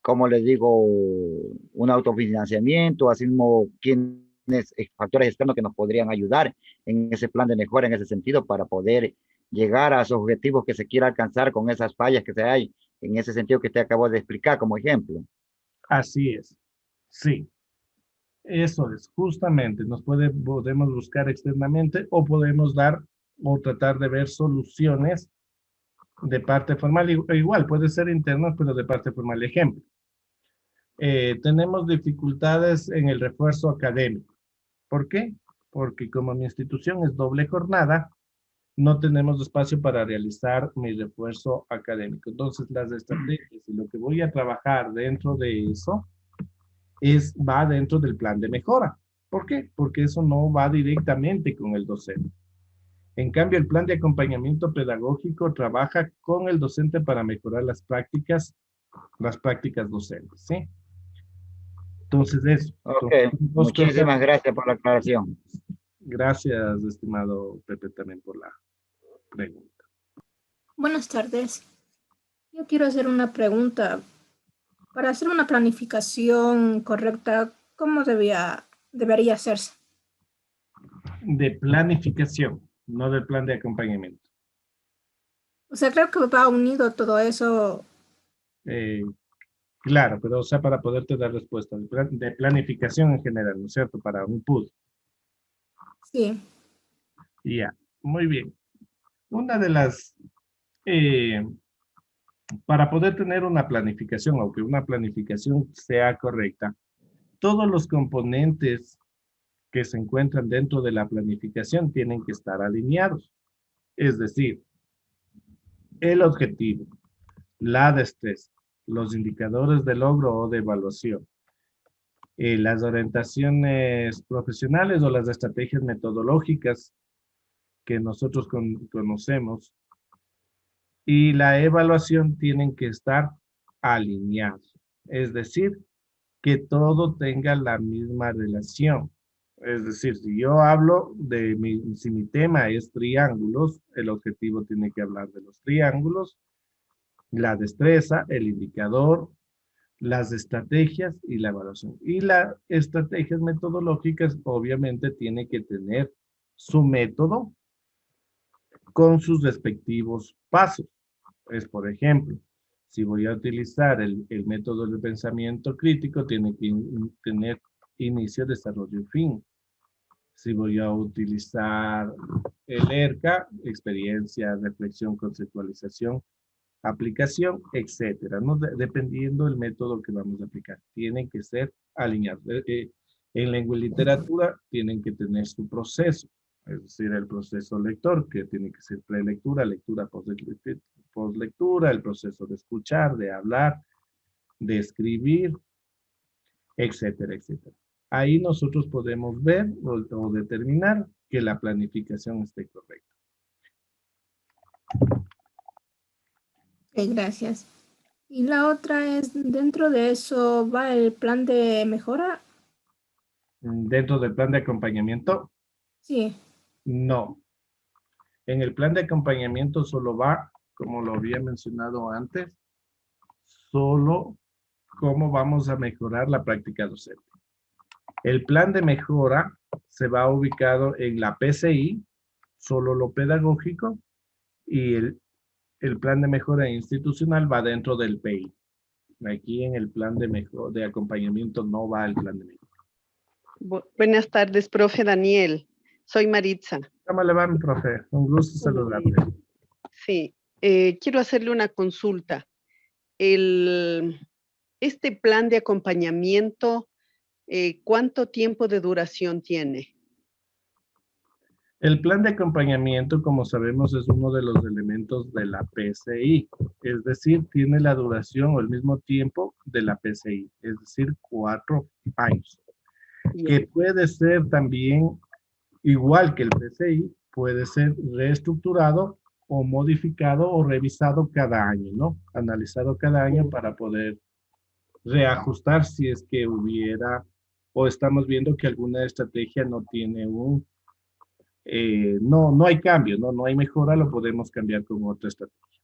como les digo, un autofinanciamiento, así mismo quienes, factores externos que nos podrían ayudar en ese plan de mejora, en ese sentido, para poder llegar a esos objetivos que se quiera alcanzar con esas fallas que se hay, en ese sentido que te acabo de explicar como ejemplo. Así es, sí. Eso es, justamente, podemos buscar externamente o podemos dar o tratar de ver soluciones de parte formal. Igual, puede ser internas, pero de parte formal. Ejemplo, tenemos dificultades en el refuerzo académico. ¿Por qué? Porque como mi institución es doble jornada, no tenemos espacio para realizar mi refuerzo académico. Entonces, las estrategias y lo que voy a trabajar dentro de eso va dentro del plan de mejora. ¿Por qué? Porque eso no va directamente con el docente. En cambio, el plan de acompañamiento pedagógico trabaja con el docente para mejorar las prácticas docentes, ¿sí? Entonces, eso. Ok, Entonces, creo que muchísimas gracias por la aclaración. gracias, estimado Pepe, también por la pregunta. Buenas tardes. Yo quiero hacer una pregunta. Para hacer una planificación correcta, ¿cómo debería hacerse? De planificación, no del plan de acompañamiento. O sea, creo que va unido todo eso. Eh, claro, pero o sea, para poderte dar respuesta, de planificación en general, ¿no es cierto? Para un PUD. Sí. Ya, muy bien. Una de las, eh, para poder tener una planificación, o que una planificación sea correcta, todos los componentes que se encuentran dentro de la planificación tienen que estar alineados. Es decir, el objetivo, la destreza, los indicadores de logro o de evaluación, las orientaciones profesionales o las estrategias metodológicas que nosotros conocemos y la evaluación tienen que estar alineados. Es decir, que todo tenga la misma relación. Es decir, si yo hablo de si mi tema es triángulos, el objetivo tiene que hablar de los triángulos, la destreza, el indicador, las estrategias y la evaluación. Y las estrategias metodológicas obviamente tiene que tener su método con sus respectivos pasos. Es, por ejemplo, si voy a utilizar el método de pensamiento crítico, tiene que tener inicio, desarrollo y fin. Si voy a utilizar el ERCA, experiencia, reflexión, conceptualización, aplicación, etcétera, ¿no? Dependiendo del método que vamos a aplicar. Tienen que ser alineados. En lengua y literatura tienen que tener su proceso, es decir, el proceso lector, que tiene que ser prelectura, lectura, postlectura, el proceso de escuchar, de hablar, de escribir, etcétera, etcétera. Ahí nosotros podemos ver o determinar que la planificación esté correcta. Gracias. Y la otra es, dentro de eso va el plan de mejora. Dentro del plan de acompañamiento, Sí. no. En el plan de acompañamiento solo va, como lo había mencionado antes, solo cómo vamos a mejorar la práctica docente. El plan de mejora se va ubicado en la PCI, solo lo pedagógico, y el plan de mejora institucional va dentro del PI. Aquí en el plan de mejora, de acompañamiento no va el plan de mejora. Buenas tardes, profe Daniel. Soy Maritza. ¿Cómo le va, mi profe? Un gusto saludarle. Sí, quiero hacerle una consulta. Este plan de acompañamiento, ¿cuánto tiempo de duración tiene? El plan de acompañamiento, como sabemos, es uno de los elementos de la PCI, es decir, tiene la duración o el mismo tiempo de la PCI, es decir, 4 años, que puede ser también igual que el PCI, puede ser reestructurado o modificado o revisado cada año, ¿no? Analizado cada año para poder reajustar si es que hubiera o estamos viendo que alguna estrategia no tiene no hay cambio, no hay mejora, lo podemos cambiar con otra estrategia.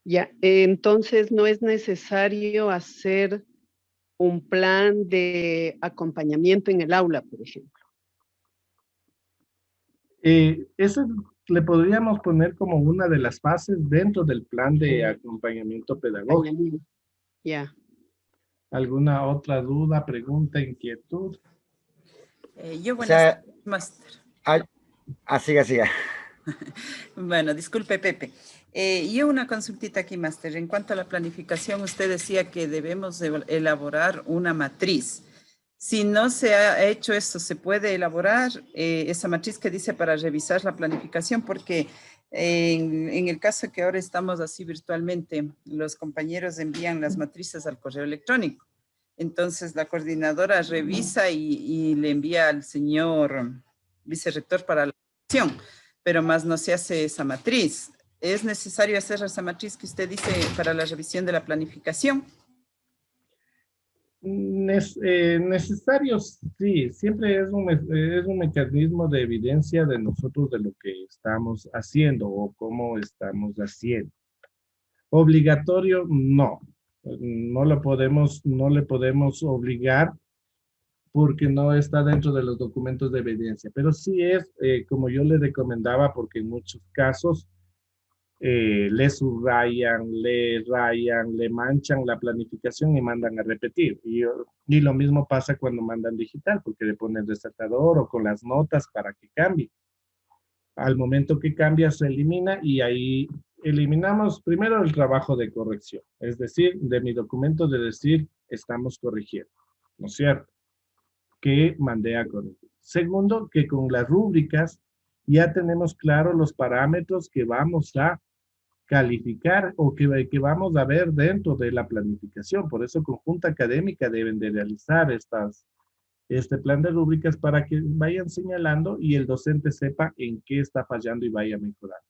Ya, entonces no es necesario hacer un plan de acompañamiento en el aula, por ejemplo. Eso le podríamos poner como una de las fases dentro del plan de acompañamiento pedagógico. Ya. ¿Alguna otra duda, pregunta, inquietud? Yo buenas tardes, máster. Siga. Bueno, disculpe, Pepe. Yo una consultita aquí, máster. En cuanto a la planificación, usted decía que debemos elaborar una matriz. Si no se ha hecho esto, ¿se puede elaborar esa matriz que dice para revisar la planificación? Porque en el caso que ahora estamos así virtualmente, los compañeros envían las matrices al correo electrónico. Entonces, la coordinadora revisa y le envía al señor vicerrector para la acción, pero más no se hace esa matriz. ¿Es necesario hacer esa matriz que usted dice para la revisión de la planificación? Necesario, sí, siempre es un mecanismo de evidencia de nosotros de lo que estamos haciendo o cómo estamos haciendo. Obligatorio, no. No le podemos obligar porque no está dentro de los documentos de evidencia, pero sí es, como yo le recomendaba, porque en muchos casos le subrayan, le rayan, le manchan la planificación y mandan a repetir. Y lo mismo pasa cuando mandan digital, porque le ponen resaltador o con las notas para que cambie. Al momento que cambia, se elimina y ahí eliminamos primero el trabajo de corrección, es decir, de mi documento de decir estamos corrigiendo, ¿no es cierto? Que mandé a corregir. Segundo, que con las rúbricas ya tenemos claros los parámetros que vamos a calificar o que vamos a ver dentro de la planificación. Por eso, conjunta académica deben de realizar este plan de rúbricas para que vayan señalando y el docente sepa en qué está fallando y vaya mejorando.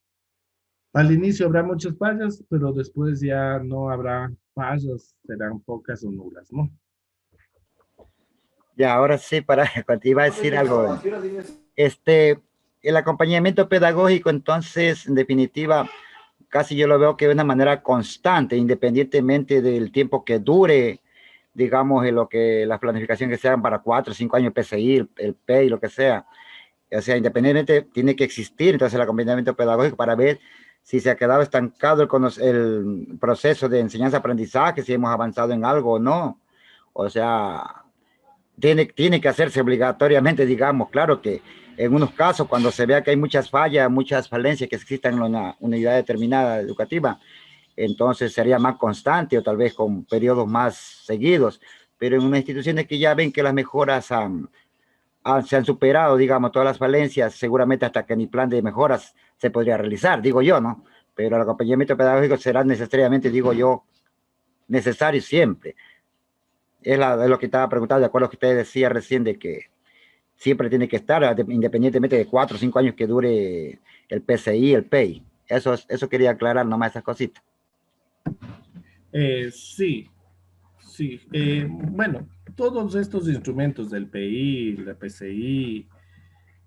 Al inicio habrá muchas fallas, pero después ya no habrá fallas, serán pocas o nulas, ¿no? Ya, ahora sí, te iba a decir algo. El acompañamiento pedagógico, entonces, en definitiva, casi yo lo veo que de una manera constante, independientemente del tiempo que dure, digamos, en lo que las planificaciones que sean para 4 o 5 años, PCI, el PEI, lo que sea. O sea, independientemente, tiene que existir entonces el acompañamiento pedagógico para ver si se ha quedado estancado el proceso de enseñanza-aprendizaje, si hemos avanzado en algo o no. O sea, tiene que hacerse obligatoriamente, digamos, claro que en unos casos, cuando se vea que hay muchas fallas, muchas falencias que existen en una unidad determinada educativa, entonces sería más constante o tal vez con periodos más seguidos, pero en unas instituciones que ya ven que las mejoras se han superado, digamos, todas las falencias, seguramente hasta que mi plan de mejoras se podría realizar, digo yo, ¿no? Pero el acompañamiento pedagógico será necesariamente, digo yo, necesario siempre. Es lo que estaba preguntando, de acuerdo a lo que usted decía recién, de que siempre tiene que estar, independientemente de 4 o 5 años que dure el PCI, el PEI. Eso quería aclarar nomás esas cositas. Sí, sí. Bueno, todos estos instrumentos del PI, la PCI,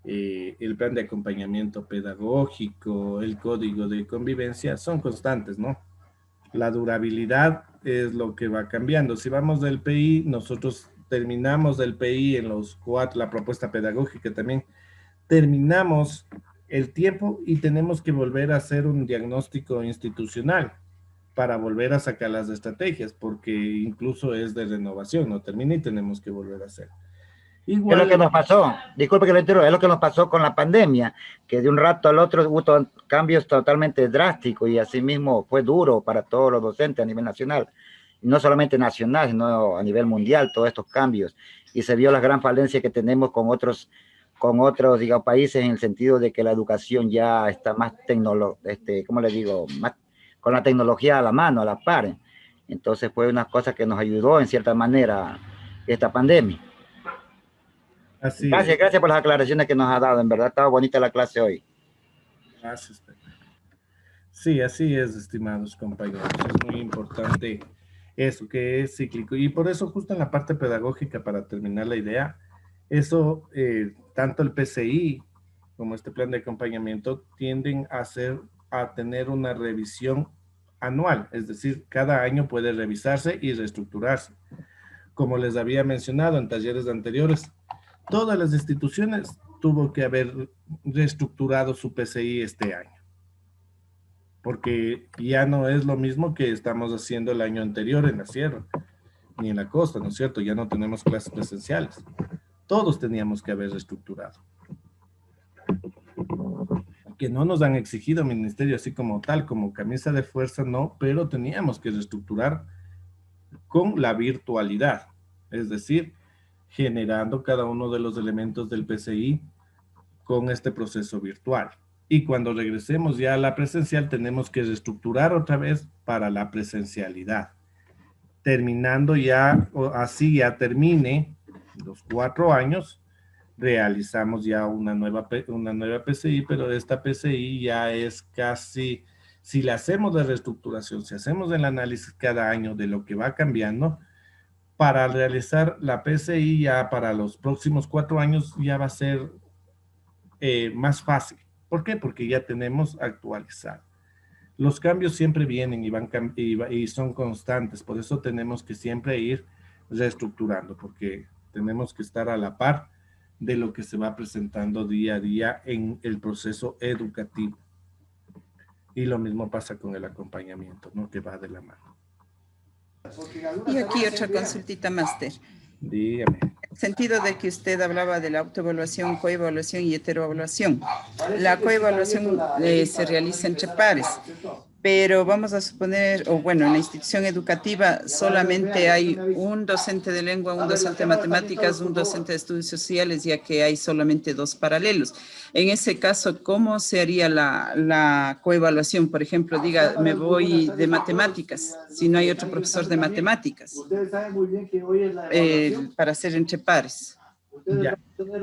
el plan de acompañamiento pedagógico, el código de convivencia, son constantes, ¿no? La durabilidad es lo que va cambiando. Si vamos del PI, nosotros terminamos del PI en los 4, la propuesta pedagógica también, terminamos el tiempo y tenemos que volver a hacer un diagnóstico institucional para volver a sacar las estrategias, porque incluso es de renovación, no termina y tenemos que volver a hacer. Igual, es lo que nos pasó, disculpe que lo interrumpa, es lo que nos pasó con la pandemia, que de un rato al otro hubo cambios totalmente drásticos y así mismo fue duro para todos los docentes a nivel nacional, y no solamente nacional, sino a nivel mundial, todos estos cambios, y se vio la gran falencia que tenemos con otros digamos, países en el sentido de que la educación ya está más ¿cómo le digo? Más con la tecnología a la mano, a la par. Entonces fue una cosa que nos ayudó en cierta manera esta pandemia. Así Gracias, gracias por las aclaraciones que nos ha dado. En verdad estaba bonita la clase hoy. Gracias, Pepe. Sí, así es, estimados compañeros. Es muy importante eso, que es cíclico. Y por eso, justo en la parte pedagógica, para terminar la idea, eso, tanto el PCI como este plan de acompañamiento tienden a tener una revisión anual, es decir, cada año puede revisarse y reestructurarse. Como les había mencionado en talleres anteriores, todas las instituciones tuvo que haber reestructurado su PCI este año, porque ya no es lo mismo que estamos haciendo el año anterior en la sierra, ni en la costa, ¿no es cierto? Ya no tenemos clases presenciales. Todos teníamos que haber reestructurado. Que no nos han exigido ministerio así como tal, como camisa de fuerza, no, pero teníamos que reestructurar con la virtualidad, es decir, generando cada uno de los elementos del PCI con este proceso virtual. Y cuando regresemos ya a la presencial, tenemos que reestructurar otra vez para la presencialidad. Terminando ya, así ya termine los 4 años, realizamos ya una nueva PCI, pero esta PCI ya es casi, si le hacemos la reestructuración, si hacemos el análisis cada año de lo que va cambiando, para realizar la PCI ya para los próximos 4 años ya va a ser más fácil. ¿Por qué? Porque ya tenemos actualizado. Los cambios siempre vienen y son constantes, por eso tenemos que siempre ir reestructurando, porque tenemos que estar a la par de lo que se va presentando día a día en el proceso educativo. Y lo mismo pasa con el acompañamiento, ¿no? Que va de la mano. Y aquí otra consultita, máster. Dígame. En el sentido de que usted hablaba de la autoevaluación, coevaluación y heteroevaluación. La coevaluación se realiza entre pares, pero vamos a suponer, o bueno, en la institución educativa solamente hay un docente de lengua, un docente de matemáticas, un docente de estudios sociales, ya que hay solamente 2 paralelos. En ese caso, ¿cómo se haría la coevaluación? Por ejemplo, diga, me voy de matemáticas, si no hay otro profesor de matemáticas, para hacer entre pares. Ya. Como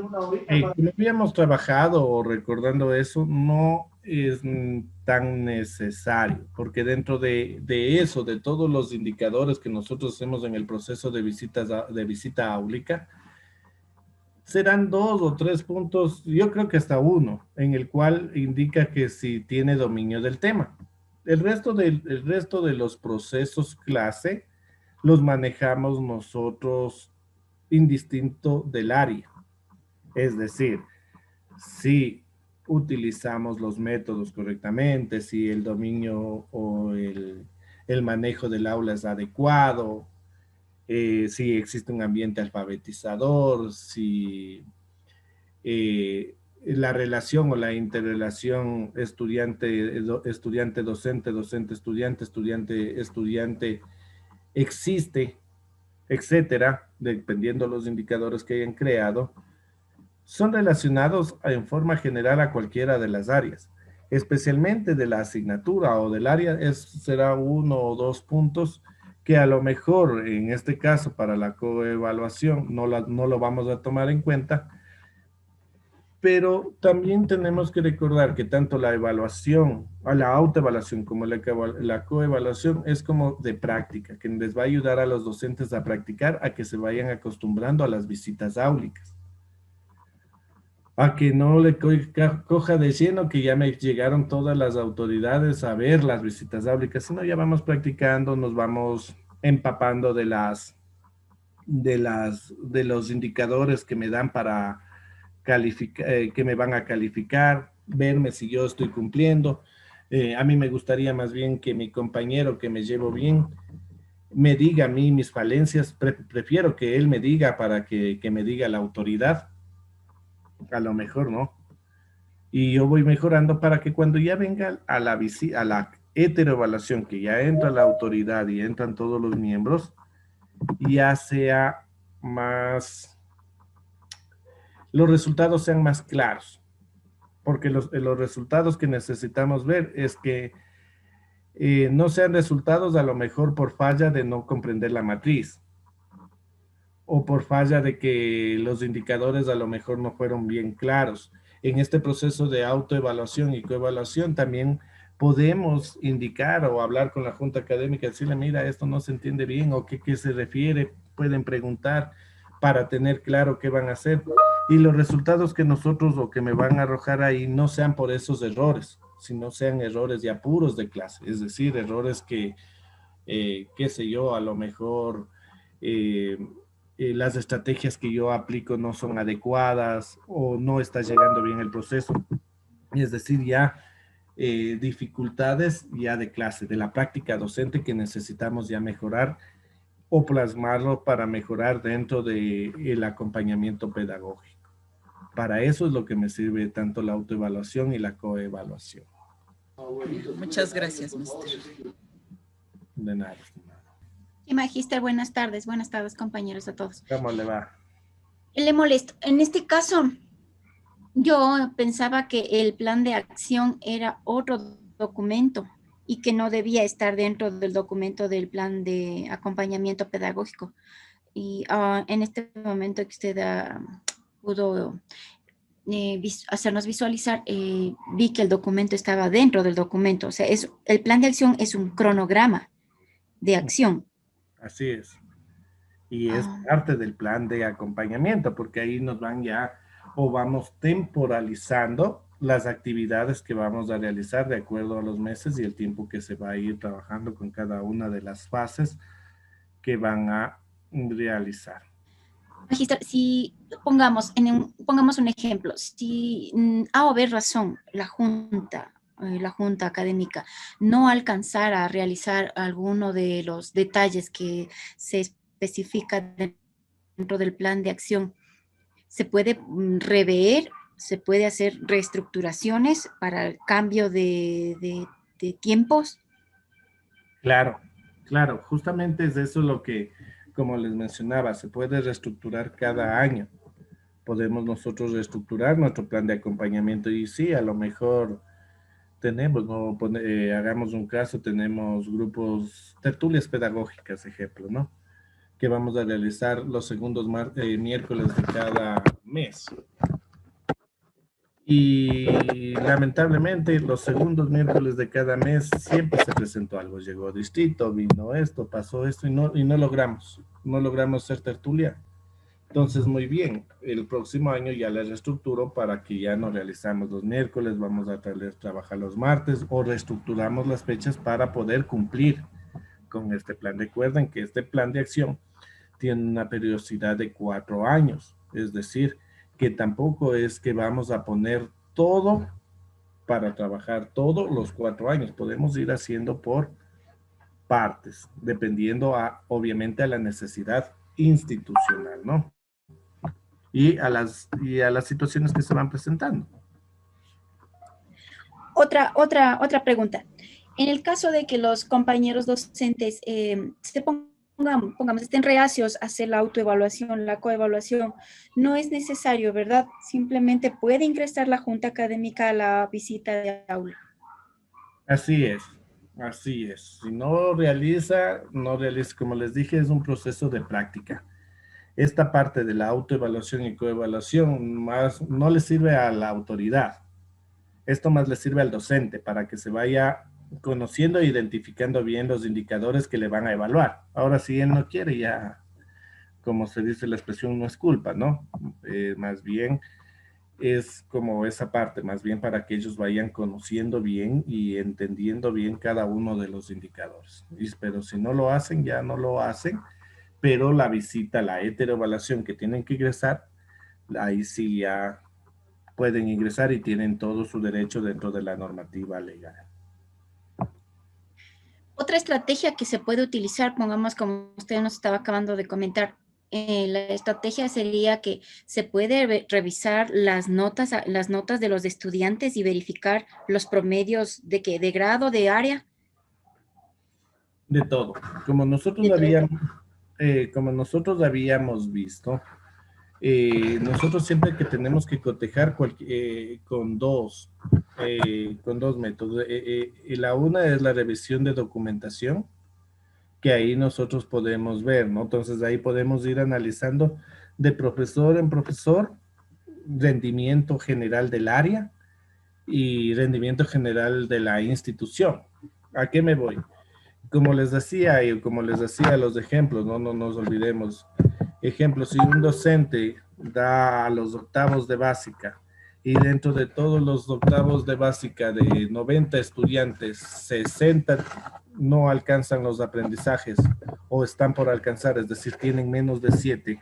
habíamos trabajado o recordando eso, no es tan necesario, porque dentro de eso, de todos los indicadores que nosotros hacemos en el proceso de de visita áulica, serán 2 o 3 puntos, yo creo que hasta uno, en el cual indica que si tiene dominio del tema. El resto de los procesos clase los manejamos nosotros indistinto del área. Es decir, si utilizamos los métodos correctamente, si el dominio o el manejo del aula es adecuado, si existe un ambiente alfabetizador, si la relación o la interrelación estudiante-docente, docente-estudiante, estudiante-estudiante existe, etcétera, dependiendo de los indicadores que hayan creado, son relacionados en forma general a cualquiera de las áreas, especialmente de la asignatura o del área, será 1 o 2 puntos que a lo mejor en este caso para la coevaluación no lo vamos a tomar en cuenta, pero también tenemos que recordar que tanto la evaluación, la autoevaluación como la coevaluación es como de práctica, que les va a ayudar a los docentes a practicar, a que se vayan acostumbrando a las visitas áulicas. A que no le coja de lleno que ya me llegaron todas las autoridades a ver las visitas áulicas, sino ya vamos practicando, nos vamos empapando de los indicadores que me dan para calificar, que me van a calificar, verme si yo estoy cumpliendo. A mí me gustaría más bien que mi compañero que me llevo bien me diga a mí mis falencias, prefiero que él me diga para que me diga la autoridad. A lo mejor no. Y yo voy mejorando para que cuando ya venga a la heteroevaluación, que ya entra la autoridad y entran todos los miembros, ya sea más, los resultados sean más claros. Porque los resultados que necesitamos ver es que no sean resultados a lo mejor por falla de no comprender la matriz, o por falla de que los indicadores a lo mejor no fueron bien claros. En este proceso de autoevaluación y coevaluación también podemos indicar o hablar con la junta académica, decirle, mira, esto no se entiende bien o qué se refiere, pueden preguntar para tener claro qué van a hacer. Y los resultados que nosotros o que me van a arrojar ahí no sean por esos errores, sino sean errores ya puros de clase, es decir, errores que, qué sé yo, a lo mejor las estrategias que yo aplico no son adecuadas o no está llegando bien el proceso. Es decir, ya dificultades ya de clase, de la práctica docente que necesitamos ya mejorar o plasmarlo para mejorar dentro del acompañamiento pedagógico. Para eso es lo que me sirve tanto la autoevaluación y la coevaluación. Muchas gracias, maestro. De nada. Y magíster, buenas tardes compañeros a todos. ¿Cómo le va? Le molesto. En este caso, yo pensaba que el plan de acción era otro documento y que no debía estar dentro del documento del plan de acompañamiento pedagógico. Y en este momento que usted pudo hacernos visualizar, vi que el documento estaba dentro del documento. O sea, el plan de acción es un cronograma de acción. Así es. Y es parte del plan de acompañamiento, porque ahí nos van ya o vamos temporalizando las actividades que vamos a realizar de acuerdo a los meses y el tiempo que se va a ir trabajando con cada una de las fases que van a realizar. Magister, si pongamos un ejemplo, si A o B razón la Junta la Junta Académica no alcanzara a realizar alguno de los detalles que se especifica dentro del plan de acción, ¿se puede rever? ¿Se puede hacer reestructuraciones para el cambio de tiempos? Claro, claro, justamente es eso lo que, como les mencionaba, se puede reestructurar cada año. Podemos nosotros reestructurar nuestro plan de acompañamiento y sí, a lo mejor tenemos, ¿no? Hagamos un caso, tenemos grupos, tertulias pedagógicas, ejemplo, ¿no? Que vamos a realizar los segundos miércoles de cada mes. Y lamentablemente los segundos miércoles de cada mes siempre se presentó algo. Llegó distrito, vino esto, pasó esto y no logramos hacer tertulia. Entonces, muy bien, el próximo año ya la reestructuro para que ya no realizamos los miércoles, vamos a trabajar los martes o reestructuramos las fechas para poder cumplir con este plan. Recuerden que este plan de acción tiene una periodicidad de 4 años, es decir, que tampoco es que vamos a poner todo para trabajar todos los 4 años. Podemos ir haciendo por partes, dependiendo obviamente a la necesidad institucional, ¿no? Y a las situaciones que se van presentando. Otra pregunta. En el caso de que los compañeros docentes estén reacios a hacer la autoevaluación, la coevaluación, no es necesario, ¿verdad? Simplemente puede ingresar la Junta Académica a la visita de aula. Así es, así es. Si no realiza, como les dije, es un proceso de práctica. Esta parte de la autoevaluación y coevaluación más no le sirve a la autoridad. Esto más le sirve al docente para que se vaya conociendo e identificando bien los indicadores que le van a evaluar. Ahora, si él no quiere, ya, como se dice la expresión, no es culpa, ¿no? Más bien es como esa parte, más bien para que ellos vayan conociendo bien y entendiendo bien cada uno de los indicadores. Pero si no lo hacen, ya no lo hacen, pero la visita, la heteroevaluación que tienen que ingresar, ahí sí ya pueden ingresar y tienen todo su derecho dentro de la normativa legal. Otra estrategia que se puede utilizar, pongamos como usted nos estaba acabando de comentar, la estrategia sería que se puede revisar las notas de los estudiantes y verificar los promedios de grado, de área. De todo. Como nosotros habíamos visto, nosotros siempre que tenemos que cotejar con dos métodos. La una es la revisión de documentación, que ahí nosotros podemos ver, ¿no? Entonces ahí podemos ir analizando de profesor en profesor, rendimiento general del área y rendimiento general de la institución. ¿A qué me voy? Como les decía los ejemplos, no nos olvidemos. Ejemplo, si un docente da a los octavos de básica y dentro de todos los octavos de básica de 90 estudiantes, 60 no alcanzan los aprendizajes o están por alcanzar, es decir, tienen menos de 7,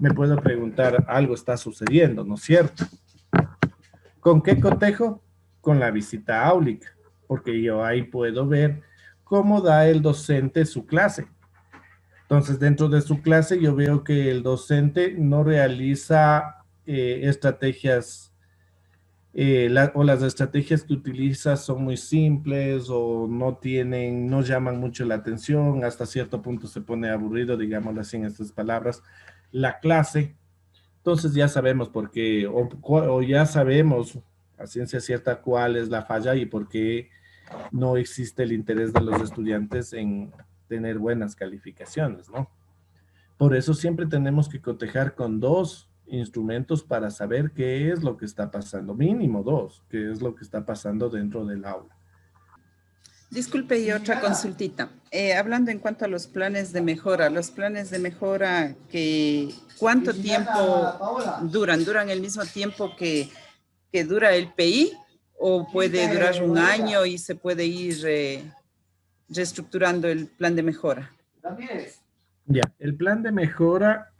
me puedo preguntar, algo está sucediendo, ¿no es cierto? ¿Con qué cotejo? Con la visita áulica, porque yo ahí puedo ver cómo da el docente su clase. Entonces, dentro de su clase yo veo que el docente no realiza estrategias o las estrategias que utiliza son muy simples o no llaman mucho la atención, hasta cierto punto se pone aburrido, digámoslo así en estas palabras, la clase. Entonces ya sabemos por qué, o ya sabemos a ciencia cierta cuál es la falla y por qué no existe el interés de los estudiantes en tener buenas calificaciones, ¿no? Por eso siempre tenemos que cotejar con dos instrumentos para saber qué es lo que está pasando, mínimo dos, qué es lo que está pasando dentro del aula. Disculpe, y otra consultita. Hablando en cuanto a los planes de mejora, ¿cuánto tiempo duran? ¿Duran el mismo tiempo que dura el PI? ¿O puede durar un año y se puede ir reestructurando el plan de mejora? Ya, el plan de mejora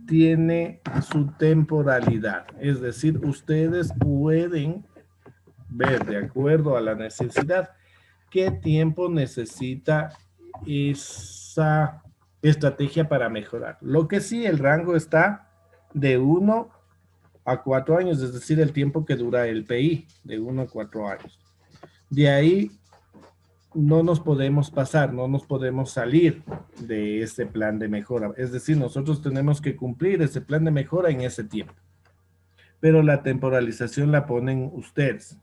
tiene su temporalidad, es decir, ustedes pueden ver de acuerdo a la necesidad qué tiempo necesita esa estrategia para mejorar. Lo que sí, el rango está de 1 a 4 años, es decir, el tiempo que dura el PI, de 1 a 4 años. De ahí no nos podemos pasar, no nos podemos salir de ese plan de mejora. Es decir, nosotros tenemos que cumplir ese plan de mejora en ese tiempo. Pero la temporalización la ponen ustedes.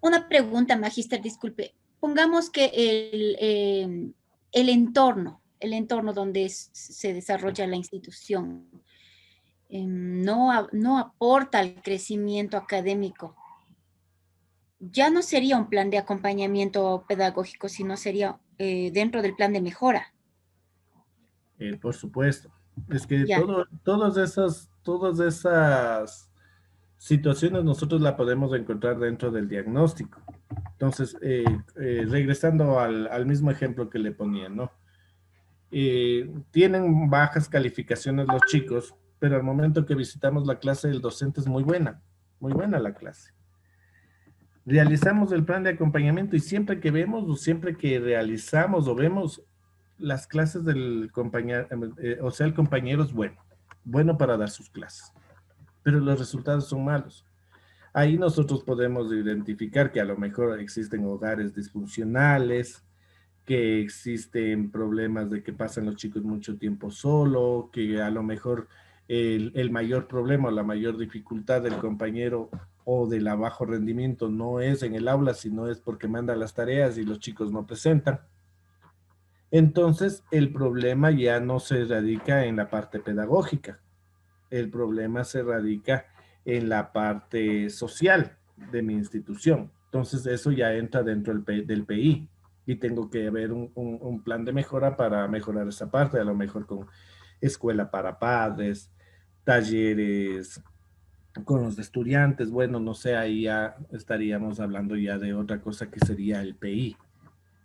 Una pregunta, magíster, disculpe. Pongamos que el entorno donde se desarrolla la institución no aporta al crecimiento académico. Ya no sería un plan de acompañamiento pedagógico, sino sería dentro del plan de mejora. Por supuesto. Es que Ya. todas esas situaciones nosotros la podemos encontrar dentro del diagnóstico. Entonces, regresando al mismo ejemplo que le ponía, ¿no? Tienen bajas calificaciones los chicos, pero al momento que visitamos la clase del docente es muy buena la clase. Realizamos el plan de acompañamiento y siempre que vemos o siempre que realizamos o vemos las clases del compañero, o sea, el compañero es bueno para dar sus clases, pero los resultados son malos. Ahí nosotros podemos identificar que a lo mejor existen hogares disfuncionales, que existen problemas de que pasan los chicos mucho tiempo solo, que a lo mejor el mayor problema o la mayor dificultad del compañero o del bajo rendimiento no es en el aula, sino es porque manda las tareas y los chicos no presentan. Entonces, el problema ya no se radica en la parte pedagógica, el problema se radica en la parte social de mi institución. Entonces, eso ya entra dentro del PI y tengo que ver un plan de mejora para mejorar esa parte, a lo mejor con escuela para padres, talleres con los estudiantes, bueno, no sé, ahí ya estaríamos hablando ya de otra cosa que sería el PI,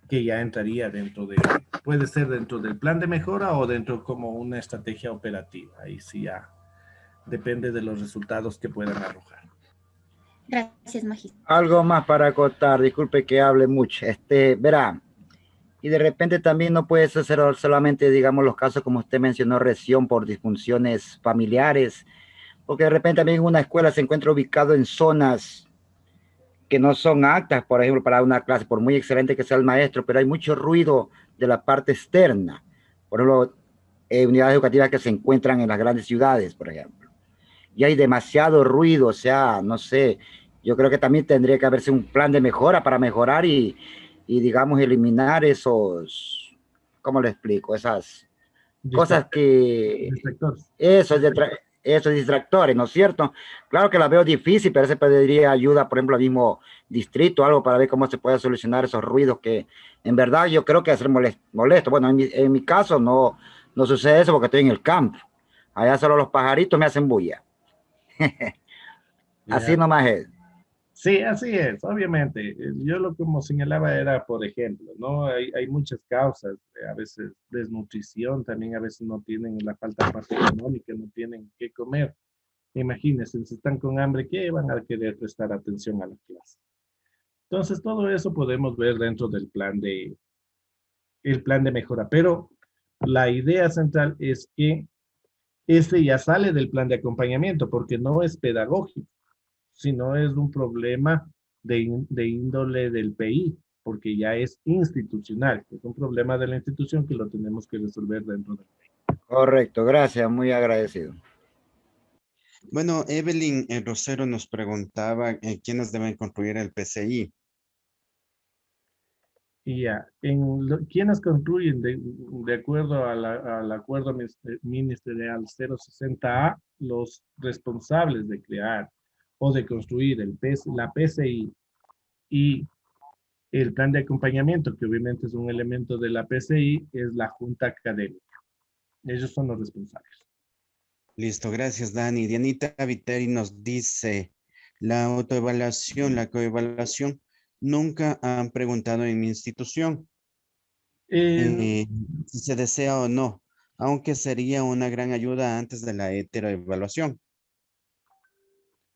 que ya entraría puede ser dentro del plan de mejora o dentro como una estrategia operativa, ahí sí ya depende de los resultados que puedan arrojar. Gracias, magíster. Algo más para acotar, disculpe que hable mucho. Verá, y de repente también no puede ser solamente, digamos, los casos como usted mencionó recién por disfunciones familiares, porque de repente también una escuela se encuentra ubicado en zonas que no son aptas, por ejemplo, para una clase, por muy excelente que sea el maestro, pero hay mucho ruido de la parte externa. Por ejemplo, unidades educativas que se encuentran en las grandes ciudades, por ejemplo. Y hay demasiado ruido, o sea, no sé, yo creo que también tendría que haberse un plan de mejora para mejorar y digamos, eliminar esos, ¿cómo le explico? Esas cosas que... Distractores. Esos distractores, ¿no es cierto? Claro que la veo difícil, pero se pediría ayuda, por ejemplo, al mismo distrito, algo para ver cómo se puede solucionar esos ruidos que en verdad yo creo que es molesto. Bueno, en mi caso no sucede eso porque estoy en el campo. Allá solo los pajaritos me hacen bulla. Así nomás es. Sí, así es, obviamente. Yo lo como señalaba era, por ejemplo, ¿no? Hay muchas causas, a veces desnutrición, también a veces no tienen la falta de parte económica, no tienen qué comer. Imagínense, si están con hambre, ¿qué van a querer prestar atención a la clase? Entonces, todo eso podemos ver dentro del el plan de mejora, pero la idea central es que este ya sale del plan de acompañamiento porque no es pedagógico, sino es un problema de índole del PI, porque ya es institucional, es un problema de la institución que lo tenemos que resolver dentro del PI. Correcto, gracias, muy agradecido. Bueno, Evelyn Rosero nos preguntaba quiénes deben concluir el PCI. Y ya, ¿quiénes concluyen de acuerdo al acuerdo ministerial 060A? Los responsables de crear o de construir la PCI y el plan de acompañamiento, que obviamente es un elemento de la PCI, es la Junta Académica. Ellos son los responsables. Listo, gracias, Dani. Dianita Viteri nos dice, la autoevaluación, la coevaluación, nunca han preguntado en mi institución si se desea o no, aunque sería una gran ayuda antes de la heteroevaluación.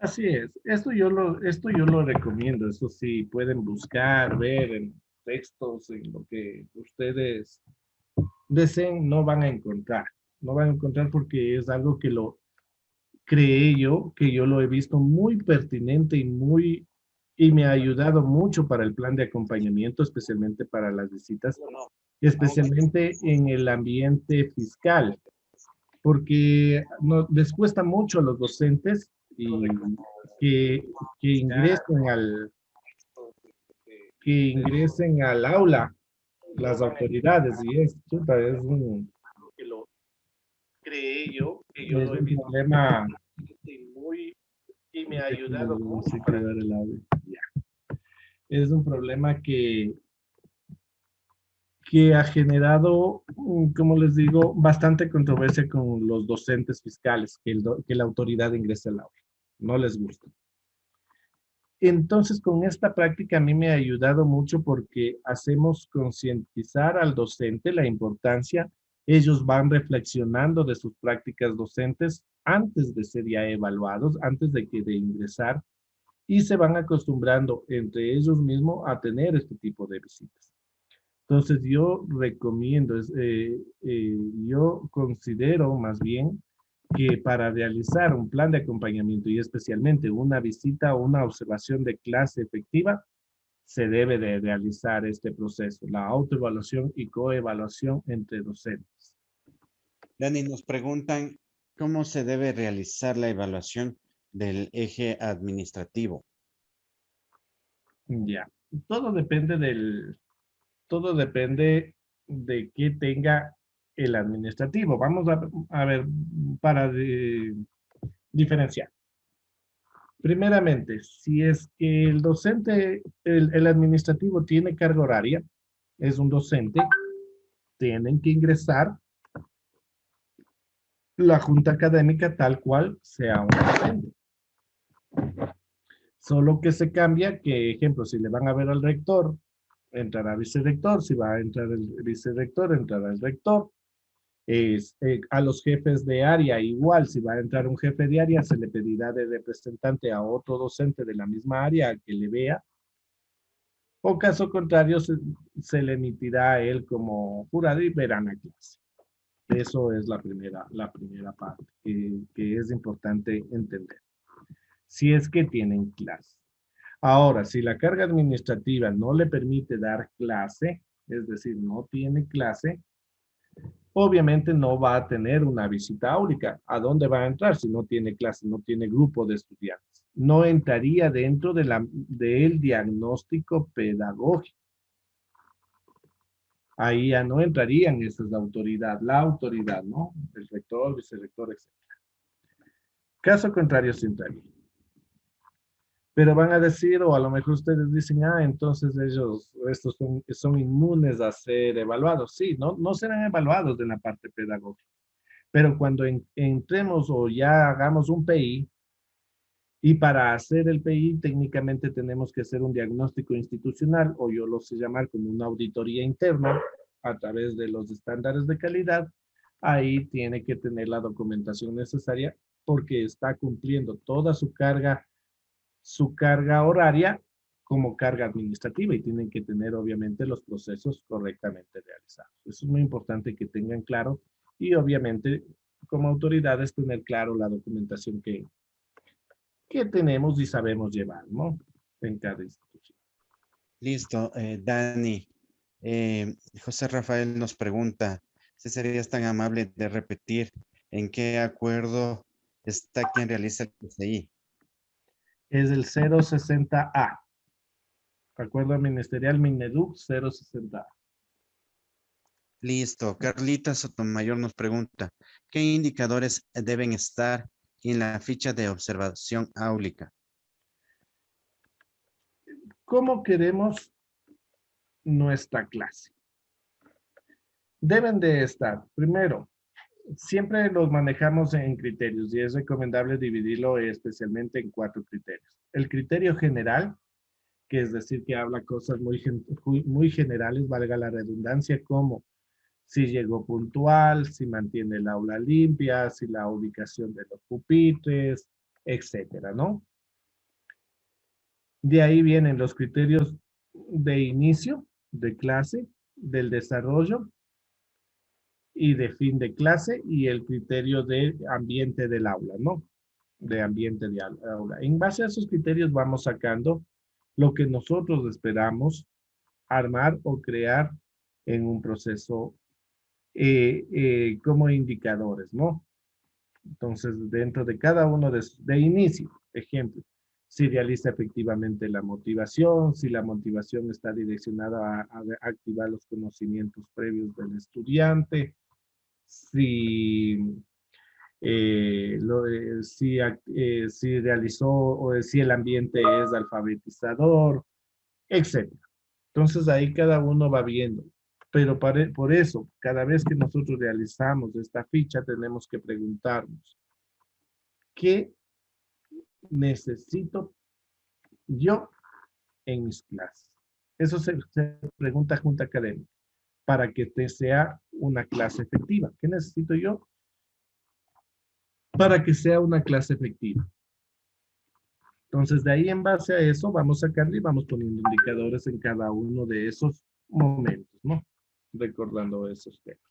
Así es. Esto yo lo recomiendo. Eso sí, pueden buscar, ver en textos, en lo que ustedes deseen, no van a encontrar. No van a encontrar porque es algo que lo creé yo, que yo lo he visto muy pertinente y me ha ayudado mucho para el plan de acompañamiento, especialmente para las visitas, especialmente en el ambiente fiscal, porque les cuesta mucho a los docentes y que, que ingresen al, que ingresen al aula las autoridades y chuta, que lo creé yo, que yo lo he visto problema y me ha ayudado mucho para dar el audio. Ya. Es un problema que ha generado, como les digo, bastante controversia con los docentes fiscales, que la autoridad ingrese al aula. No les gusta. Entonces, con esta práctica a mí me ha ayudado mucho porque hacemos concientizar al docente la importancia. Ellos van reflexionando de sus prácticas docentes antes de ser ya evaluados, antes de ingresar, y se van acostumbrando entre ellos mismos a tener este tipo de visitas. Entonces, yo recomiendo, yo considero más bien que para realizar un plan de acompañamiento y especialmente una visita o una observación de clase efectiva, se debe de realizar este proceso, la autoevaluación y coevaluación entre docentes. Dani, nos preguntan cómo se debe realizar la evaluación del eje administrativo. Ya, todo depende de qué tenga el administrativo. Vamos a ver, para diferenciar. Primeramente, si es que el docente, el administrativo tiene carga horaria, es un docente, tienen que ingresar la junta académica tal cual sea un docente. Solo que se cambia que, ejemplo, si le van a ver al rector, entrará vicerrector, si va a entrar el vicerrector, entrará el rector. A los jefes de área, igual, si va a entrar un jefe de área, se le pedirá de representante a otro docente de la misma área que le vea, o caso contrario, se le emitirá a él como jurado y verán a clase. Eso es la primera parte que es importante entender. Si es que tienen clase. Ahora, si la carga administrativa no le permite dar clase, es decir, no tiene clase, obviamente no va a tener una visita áulica. ¿A dónde va a entrar si no tiene clase, no tiene grupo de estudiantes? No entraría dentro del diagnóstico pedagógico. Ahí ya no entrarían esas la autoridad, ¿no? El rector, vicerrector, etc. Caso contrario, sí entraría. Pero van a decir, o a lo mejor ustedes dicen, entonces estos son inmunes a ser evaluados. Sí, no serán evaluados en la parte pedagógica. Pero cuando entremos o ya hagamos un PI, y para hacer el PI técnicamente tenemos que hacer un diagnóstico institucional, o yo lo sé llamar como una auditoría interna, a través de los estándares de calidad, ahí tiene que tener la documentación necesaria porque está cumpliendo toda su carga horaria como carga administrativa y tienen que tener obviamente los procesos correctamente realizados. Eso es muy importante que tengan claro y obviamente como autoridades tener claro la documentación que tenemos y sabemos llevar, ¿no? En cada institución. Listo, Dani. José Rafael nos pregunta si serías tan amable de repetir en qué acuerdo está quien realiza el PCI. Es el 060A. Acuerdo ministerial Mineduc 060A. Listo. Carlita Sotomayor nos pregunta, ¿qué indicadores deben estar en la ficha de observación áulica? ¿Cómo queremos nuestra clase? Deben de estar, primero, siempre los manejamos en criterios y es recomendable dividirlo especialmente en 4 criterios. El criterio general, que es decir, que habla cosas muy generales, valga la redundancia, como si llegó puntual, si mantiene el aula limpia, si la ubicación de los pupitres, etcétera, ¿no? De ahí vienen los criterios de inicio de clase, del desarrollo y de fin de clase, y el criterio de ambiente del aula, ¿no? De ambiente de aula. En base a esos criterios vamos sacando lo que nosotros esperamos armar o crear en un proceso como indicadores, ¿no? Entonces, dentro de cada uno de inicio, ejemplo, si realiza efectivamente la motivación, si la motivación está direccionada a activar los conocimientos previos del estudiante, si, si realizó o si el ambiente es alfabetizador, etc. Entonces ahí cada uno va viendo. Pero por eso, cada vez que nosotros realizamos esta ficha, tenemos que preguntarnos, ¿qué necesito yo en mis clases? Eso se pregunta junta académica, para que sea una clase efectiva. ¿Qué necesito yo para que sea una clase efectiva? Entonces, de ahí en base a eso, vamos sacando y vamos poniendo indicadores en cada uno de esos momentos, ¿no? Recordando esos temas.